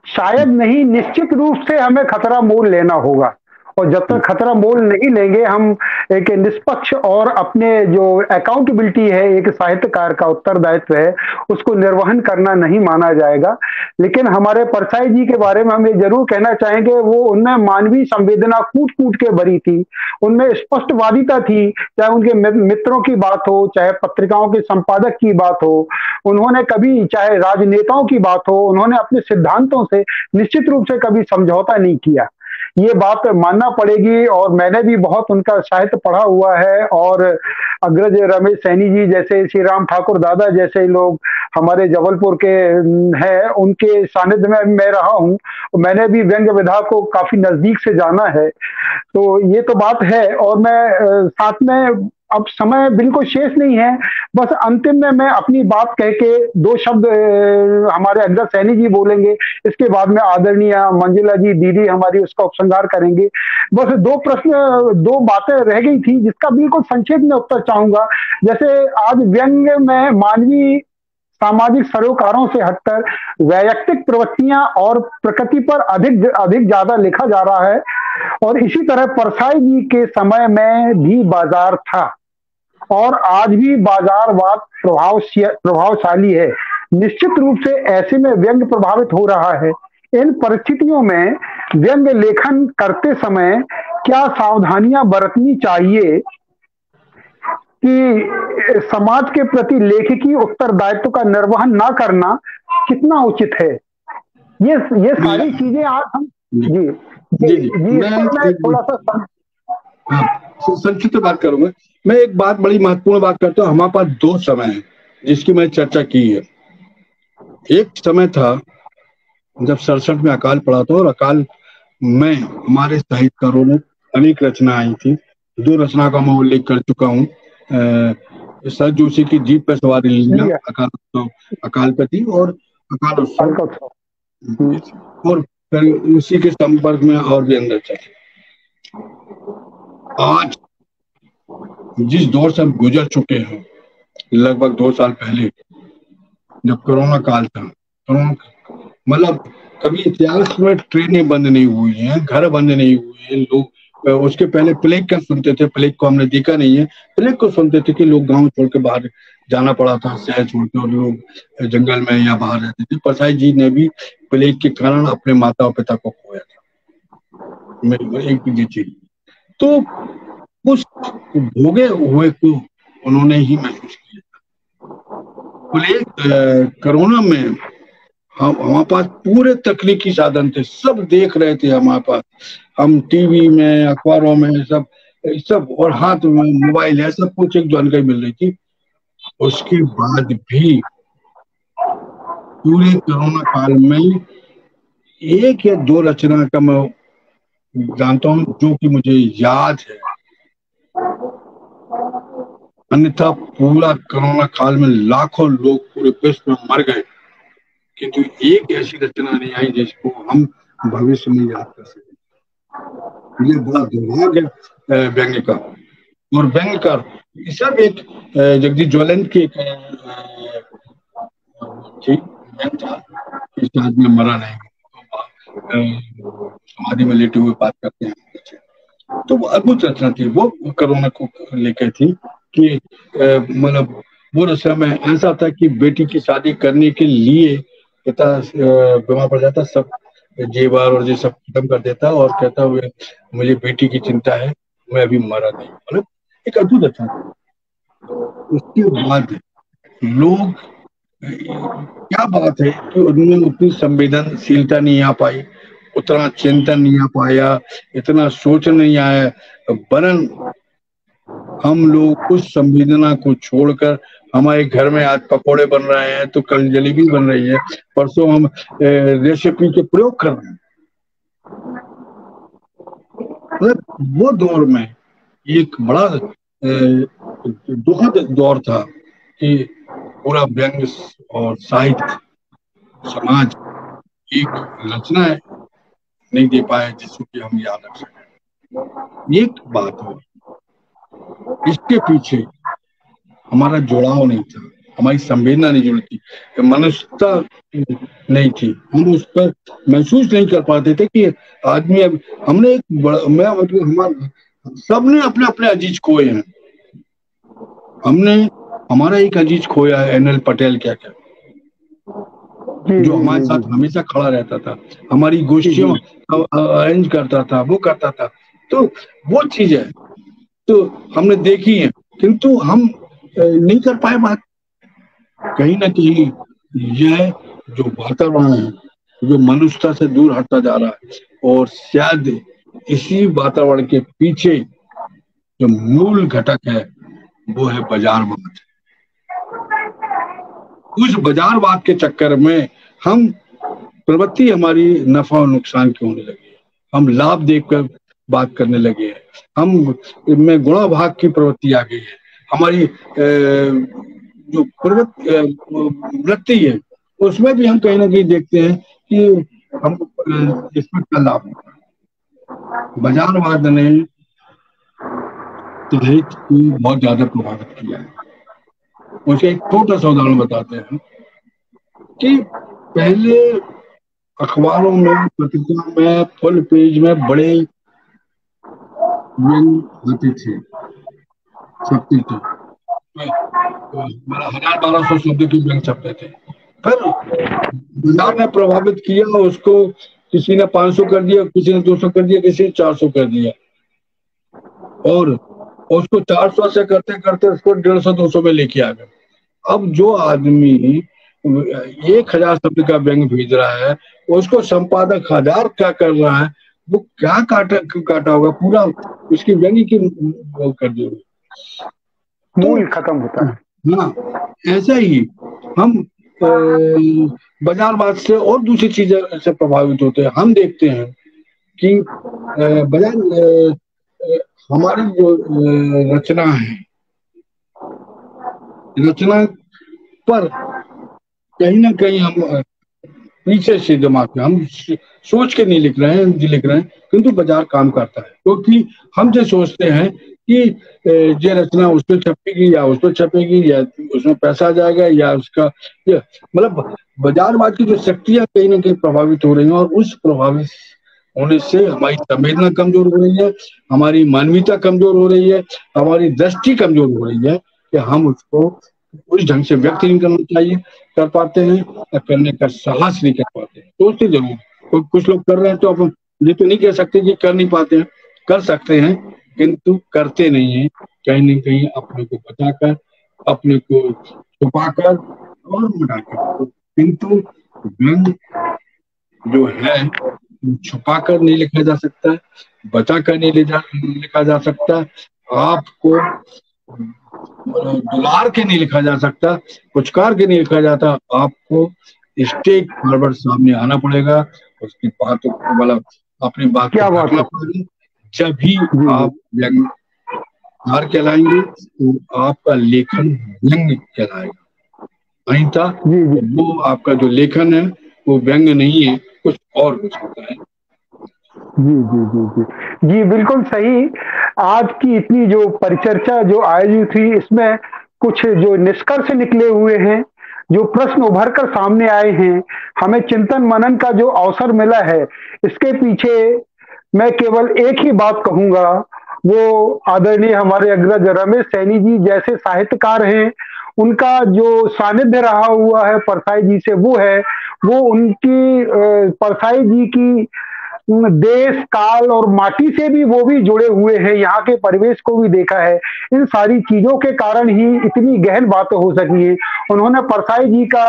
शायद नहीं निश्चित रूप से हमें खतरा मोल लेना होगा और जब तक खतरा मोल नहीं लेंगे हम एक निष्पक्ष और अपने जो अकाउंटेबिलिटी है, एक साहित्यकार का उत्तरदायित्व है, उसको निर्वहन करना नहीं माना जाएगा। लेकिन हमारे परसाई जी के बारे में हम ये जरूर कहना चाहेंगे, वो उनमें मानवीय संवेदना कूट कूट के भरी थी, उनमें स्पष्टवादिता थी। चाहे उनके मित्रों की बात हो, चाहे पत्रिकाओं के संपादक की बात हो, उन्होंने कभी, चाहे राजनेताओं की बात हो, उन्होंने अपने सिद्धांतों से निश्चित रूप से कभी समझौता नहीं किया। ये बात मानना पड़ेगी। और मैंने भी बहुत उनका साहित्य पढ़ा हुआ है और अग्रज रमेश सैनी जी जैसे, श्री राम ठाकुर दादा जैसे लोग हमारे जबलपुर के हैं, उनके सानिध्य में मैं रहा हूँ। मैंने भी व्यंग्य विधा को काफी नजदीक से जाना है। तो ये तो बात है। और मैं साथ में, अब समय बिल्कुल शेष नहीं है, बस अंतिम में मैं अपनी बात कह के दो शब्द हमारे अग्रज सैनी जी बोलेंगे, इसके बाद में आदरणीय मंजुला जी दीदी हमारी उसका उपसंहार करेंगे। बस दो बातें रह गई थी जिसका बिल्कुल संक्षेप में उत्तर चाहूंगा। जैसे आज व्यंग्य में मानवीय सामाजिक सरोकारों से हटकर वैयक्तिक प्रवृत्तियां और प्रकृति पर अधिक ज्यादा लिखा जा रहा है। और इसी तरह परसाई जी के समय में भी बाजार था और आज भी बाजारवाद प्रभावशाली है। निश्चित रूप से ऐसे में व्यंग्य प्रभावित हो रहा है। इन परिस्थितियों में व्यंग्य लेखन करते समय क्या सावधानियां बरतनी चाहिए कि समाज के प्रति लेखकी उत्तरदायित्व का निर्वहन ना करना कितना उचित है? ये सारी चीजें आज हम जी जी जी, मैं थोड़ा सा संक्षिप्त बात करूंगा। मैं एक बात बड़ी महत्वपूर्ण बात करता हूँ। हमारे पास दो समय है जिसकी मैंने चर्चा की है। एक समय था जब 67 में अकाल पड़ा था, और अकाल में हमारे साहित्यकारों ने अनेक रचनाएं थी। दो रचना का मैं उल्लेख कर चुका हूँ। सर जोशी की जीत पर सवारी लीला, अकालपति और अकाल उत्सव, और फिर उसी के संपर्क में और भी अंदर चले। आज जिस दौर से हम गुजर चुके हैं, लगभग 2 साल पहले जब कोरोना काल था, मतलब कभी इतिहास में ट्रेनें बंद नहीं हुई हैं, घर बंद नहीं हुए हैं लोग। उसके पहले प्लेग का सुनते थे, प्लेग को हमने देखा नहीं है। प्लेग को सुनते थे कि लोग गांव छोड़ के बाहर जाना पड़ा था, शहर छोड़ के, और लोग जंगल में या बाहर रहते थे। परसाई जी ने भी प्लेग के कारण अपने माता और पिता को खोया था, एक चीज। तो उस भोगे हुए को उन्होंने ही महसूस किया। प्लेग कोरोना में हमारे पास पूरे तकनीकी साधन थे, सब देख रहे थे हमारे पास। हम टीवी में, अखबारों में, सब और हाथ में मोबाइल है, सब कुछ एक जानकारी मिल रही थी। उसके बाद भी पूरे कोरोना काल में एक या दो रचना का मैं जानता हूँ जो कि मुझे याद है, अन्यथा पूरा कोरोना काल में लाखों लोग पूरे विश्व में मर गए, किंतु एक ऐसी रचना नहीं आई जिसको हम भविष्य में याद कर सकें। ये बड़ा दुर्भाग्य है व्यंग्य का। और व्यंग्यकार सब एक जगदीश ज्वलन की एक इस आदमी मरा नहीं, समाधि में लेटे हुए बात करते हैं। तो वो अद्भुत रचना थी, वो कोरोना को लेकर थी कि मतलब वो रचना में ऐसा था कि बेटी की शादी करने के लिए पिता बीमार पड़ जाता, सब जेवर और ये सब खत्म कर देता और कहता हुए मुझे बेटी की चिंता है, मैं अभी मरा नहीं। मतलब एक अद्भुत रचना था। उसके बाद लोग, क्या बात है कि उनमें उतनी संवेदनशीलता नहीं आ पाई, उतना चिंतन नहीं आ पाया, इतना सोच नहीं आया, वरन हम लोग उस संवेदना को छोड़कर हमारे घर में आज पकोड़े बन रहे हैं तो कल जलेबी बन रही है, परसों हम रेसिपी के प्रयोग कर रहे हैं। मतलब वो दौर में एक बड़ा दुखद दौर था कि पूरा व्यंग्य और साहित्य समाज एक रचना नहीं दे पाए जिसको कि हम याद रख सकें। एक बात हो, इसके पीछे हमारा जुड़ाव नहीं था, हमारी संवेदना नहीं जुड़ी थी, मनुष्यता नहीं थी। हम उस पर महसूस नहीं कर पाते थे कि आदमी अब हमने सबने अपने अपने अजीज खोए हैं। हमने हमारा एक अजीज खोया है, NL पटेल क्या जो हमारे साथ हमेशा खड़ा रहता था, हमारी गोष्ठियों अरेंज करता था, वो करता था। तो वो चीज है तो हमने देखी है, किंतु हम नहीं कर पाए बात। कहीं ना कहीं यह जो वातावरण है जो मनुष्यता से दूर हटता जा रहा है, और शायद इसी वातावरण के पीछे जो मूल घटक है वो है बाजारवाद। उस बाजारवाद के चक्कर में हम प्रवृत्ति हमारी नफा और नुकसान की होने लगी है, हम लाभ देखकर बात करने लगे हैं, हम में गुणा भाग की प्रवृत्ति आ गई है। हमारी जो वृत्ति है उसमें भी हम कहीं ना कहीं देखते हैं कि हम इसमें क्या लाभ होगा। बाजारवाद ने साहित्य को बहुत ज्यादा प्रभावित किया है। मुझे एक छोटा सा उदाहरण बताते हैं कि पहले अखबारों में, पत्रिका में, फुल पेज में बड़े आते थे, छपते थे, 1000-1200 शब्द के व्यंग छपते थे। फिर बाजार ने प्रभावित किया, उसको किसी ने 500 कर दिया, किसी ने 200 कर दिया, किसी ने 400 कर दिया, और उसको 400 से करते करते उसको 150-200 में लेके आ गए। अब जो आदमी 1000 शब्द का व्यंग भेज रहा है, उसको संपादक 1000 क्या कर रहा है, वो क्या काटा होगा, पूरा उसकी व्यंग की वो कर दिया, मूल खत्म होता है। हाँ, ऐसा ही हम बाजारवाद से और दूसरी चीजें से प्रभावित होते हैं। हम देखते हैं कि बाजार हमारी जो रचना है, रचना पर कहीं ना कहीं हम पीछे से दिमाग में हम सोच के नहीं लिख रहे हैं, लिख रहे हैं, किंतु बाजार काम करता है, क्योंकि हम जो सोचते हैं कि ये रचना उस पर छपेगी या उस पर छपेगी, या उसमें पैसा आ जाएगा, या उसका मतलब बाजारवाद की जो शक्तियां कहीं ना कहीं प्रभावित हो रही हैं, और उस प्रभावित होने से हमारी संवेदना कमजोर हो रही है, हमारी मानवीयता कमजोर हो रही है, हमारी दृष्टि कमजोर हो रही है कि हम उसको उस ढंग से व्यक्त नहीं करना चाहिए, कर पाते हैं, या करने का साहस नहीं कर पाते। सोचते जरूर कुछ लोग कर रहे हैं, तो अब ये तो नहीं कह सकते कि कर नहीं पाते हैं, कर सकते हैं, किंतु करते नहीं है, कहीं ना कहीं अपने को बचाकर, अपने को छुपाकर और मिटाकर। किंतु व्यंग जो है छुपाकर नहीं लिखा जा सकता, बचाकर नहीं लिखा जा सकता, आपको दुलार के नहीं लिखा जा सकता, पुचकार के नहीं लिखा जाता, आपको स्टेज फॉरवर्ड सामने आना पड़ेगा, उसकी बातों को मतलब अपनी बात को रखना पड़ेगा। जब भी आप व्यंग्यकार कहलाएंगे तो आपका लेखन व्यंग्य कहलाएगा, अन्यथा वो आपका जो लेखन है वो व्यंग्य नहीं है, कुछ और हो सकता है। जी जी जी जी जी, बिल्कुल सही। आज की इतनी जो परिचर्चा जो आयोजित हुई, इसमें कुछ जो निष्कर्ष निकले हुए हैं, जो प्रश्न उभर कर सामने आए हैं, हमें चिंतन मनन का जो अवसर मिला है, इसके पीछे मैं केवल एक ही बात कहूंगा, वो आदरणीय हमारे अग्रज रमेश सैनी जी जैसे साहित्यकार हैं, उनका जो सानिध्य रहा हुआ है परसाई जी से, वो उनकी परसाई जी की देश काल और माटी से भी वो भी जुड़े हुए हैं, यहाँ के परिवेश को भी देखा है। इन सारी चीजों के कारण ही इतनी गहन बातें हो सकी है। उन्होंने परसाई जी का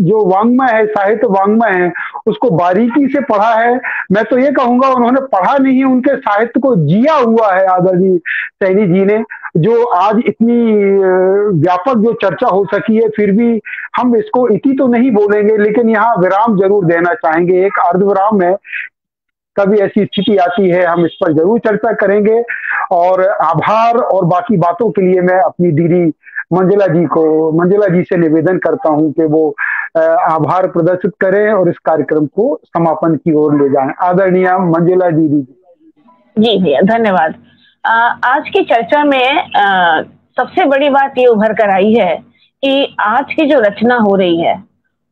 जो वाङ्मय है, साहित्य वाङ्मय है, उसको बारीकी से पढ़ा है। मैं तो ये कहूंगा उन्होंने पढ़ा नहीं, उनके साहित्य को जिया हुआ है आदरणीय सैनी जी ने, जो आज इतनी व्यापक जो चर्चा हो सकी है। फिर भी हम इसको इति तो नहीं बोलेंगे, लेकिन यहाँ विराम जरूर देना चाहेंगे, एक अर्धविराम है। कभी ऐसी स्थिति आती है हम इस पर जरूर चर्चा करेंगे। और आभार और बाकी बातों के लिए मैं अपनी दीदी मंजुला जी से निवेदन करता हूं कि वो आभार प्रदर्शित करें और इस कार्यक्रम को समापन की ओर ले जाएं। आदरणीय मंजुला दीदी। जी भैया, धन्यवाद। आज की चर्चा में सबसे बड़ी बात ये उभर कर आई है कि आज की जो रचना हो रही है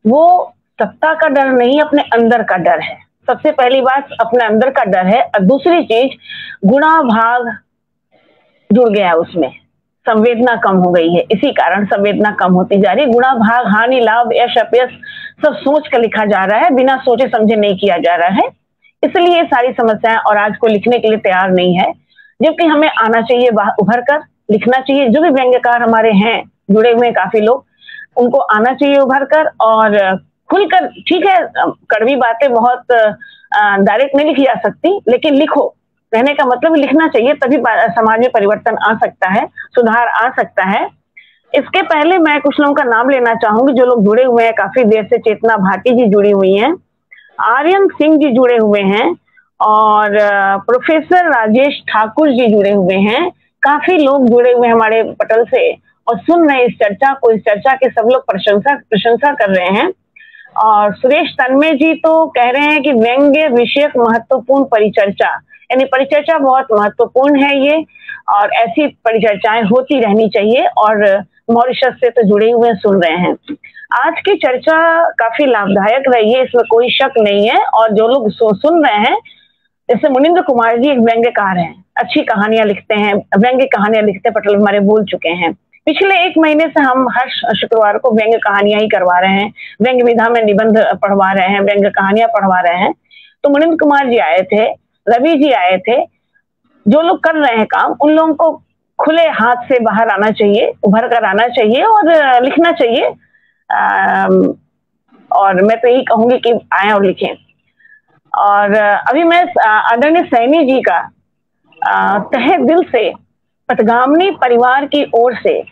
वो सत्ता का डर नहीं, अपने अंदर का डर है। सबसे पहली बात अपने अंदर का डर है, और दूसरी चीज गुणा भाग जुड़ गया है उसमें, संवेदना कम हो गई है। इसी कारण संवेदना कम होती जा रही है। गुणा भाग, हानि लाभ, यश अपयश सब सोच कर लिखा जा रहा है, बिना सोचे समझे नहीं किया जा रहा है। इसलिए ये सारी समस्याएं और आज को लिखने के लिए तैयार नहीं है, जबकि हमें आना चाहिए, उभर कर लिखना चाहिए। जो भी व्यंग्यकार हमारे हैं जुड़े हुए काफी लोग, उनको आना चाहिए उभर कर और खुलकर। ठीक है, कड़वी बातें बहुत डायरेक्ट नहीं लिखी जा सकती, लेकिन लिखो, कहने का मतलब लिखना चाहिए, तभी समाज में परिवर्तन आ सकता है, सुधार आ सकता है। इसके पहले मैं कुछ लोगों का नाम लेना चाहूंगी जो लोग जुड़े हुए हैं काफी देर से। चेतना भाटी जी जुड़ी हुई हैं, आर्यन सिंह जी जुड़े हुए हैं, और प्रोफेसर राजेश ठाकुर जी जुड़े हुए हैं। काफी लोग जुड़े हुए हैं हमारे पटल से और सुन रहे हैं इस चर्चा को। इस चर्चा के सब लोग प्रशंसा कर रहे हैं। और सुरेश तन्मय जी तो कह रहे हैं कि व्यंग्य विषयक महत्वपूर्ण परिचर्चा, यानी परिचर्चा बहुत महत्वपूर्ण है ये, और ऐसी परिचर्चाएं होती रहनी चाहिए। और मॉरिशस से तो जुड़े हुए सुन रहे हैं। आज की चर्चा काफी लाभदायक रही है, इसमें कोई शक नहीं है। और जो लोग सुन रहे हैं, जैसे मुनिंद्र कुमार जी एक व्यंग्यकार हैं, अच्छी कहानियां लिखते हैं, व्यंग्य कहानियां लिखते हैं, पटल हमारे बोल चुके हैं। पिछले 1 महीने से हम हर शुक्रवार को व्यंग्य कहानियां ही करवा रहे हैं, व्यंग्य विधा में निबंध पढ़वा रहे हैं, व्यंग्य कहानियां पढ़वा रहे हैं। तो मुनिंद्र कुमार जी आए थे, रवि जी आए थे। जो लोग कर रहे हैं काम, उन लोगों को खुले हाथ से बाहर आना चाहिए, उभर कर आना चाहिए और लिखना चाहिए। और मैं तो यही कहूंगी कि आए और लिखें। और अभी मैं आदरणीय सैनी जी का तहे दिल से पथगामिनी परिवार की ओर से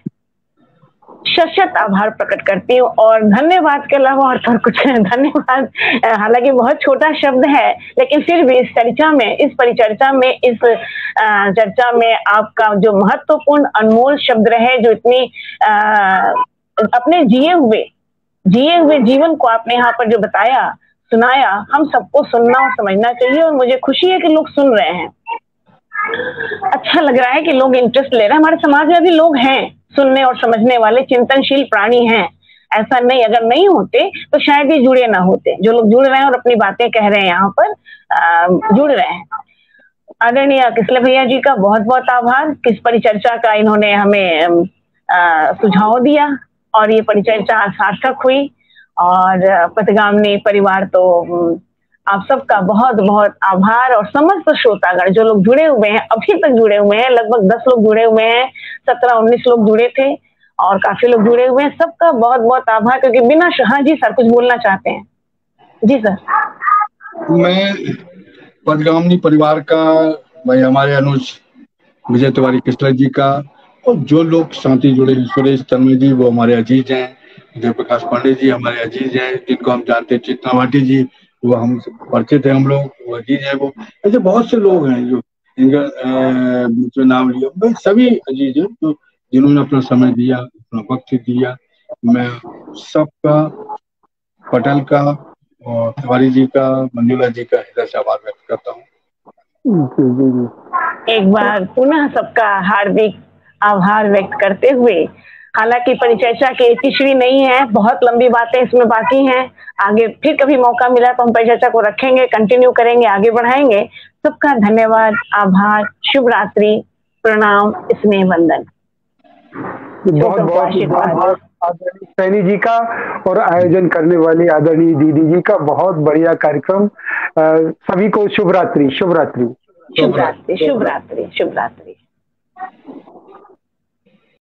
शत आभार प्रकट करती हूँ। और धन्यवाद के अलावा और तो कुछ धन्यवाद हालांकि बहुत छोटा शब्द है, लेकिन फिर भी इस परिचर्चा में आपका जो महत्वपूर्ण अनमोल शब्द रहे, जो इतनी अपने जिए हुए जीवन को आपने यहाँ पर जो बताया, सुनाया, हम सबको सुनना और समझना चाहिए। और मुझे खुशी है कि लोग सुन रहे हैं, अच्छा लग रहा है कि लोग इंटरेस्ट ले रहे हैं। हमारे समाज में भी लोग हैं सुनने और समझने वाले, चिंतनशील प्राणी हैं। ऐसा नहीं, अगर नहीं होते तो शायद ये जुड़े ना होते। जो लोग जुड़ रहे हैं और अपनी बातें कह रहे हैं, यहाँ पर जुड़ रहे हैं। आदरणीय किसले भैया जी का बहुत बहुत आभार। किस परिचर्चा का इन्होंने हमें सुझाव दिया और ये परिचर्चा सार्थक हुई। और पथगामिनी परिवार तो आप सबका बहुत बहुत आभार। और समस्त श्रोतागण जो लोग जुड़े हुए हैं, अभी तक जुड़े हुए हैं, लगभग 10 लोग जुड़े हुए हैं, 17-19 लोग जुड़े थे और काफी लोग जुड़े हुए हैं, सबका बहुत बहुत आभार। क्योंकि बिना हाँ जी सर, कुछ बोलना चाहते हैं? जी सर। मैं पथगामिनी परिवार का, भाई हमारे अनुज विजय तिवारी किसलर जी का, और जो लोग साथी जुड़े, सुरेश तन्मय जी वो हमारे अजीज हैं, जयप्रकाश पांडे जी हमारे अजीज हैं, जिनको हम जानते हैं, चेतना भाटी जी वो हम परिचित है, हम लोग वो अजीज है। वो ऐसे बहुत से लोग हैं जो इनका नाम लिया, सभी अजीज हैं जो जिन्होंने अपना समय दिया, अपना वक्त दिया। मैं सबका, पटेल का और तिवारी जी का, मंजुला जी का हृदय से आभार व्यक्त करता हूँ। एक बार पुनः सबका हार्दिक आभार व्यक्त करते हुए, हालांकि परिचर्चा की तीसरी नहीं है, बहुत लंबी बातें इसमें बाकी हैं। आगे फिर कभी मौका मिला तो हम परिचर्चा को रखेंगे, कंटिन्यू करेंगे, आगे बढ़ाएंगे। सबका धन्यवाद, आभार, शुभ रात्रि, प्रणाम, स्नेह वंदन। बहुत बहुत आदरणीय सैनी जी का और आयोजन करने वाली आदरणीय दीदी जी का बहुत बढ़िया कार्यक्रम। सभी को शुभ रात्रि, शुभ रात्रि, शुभ रात्रि, शुभ रात्रि, शुभ रात्रि।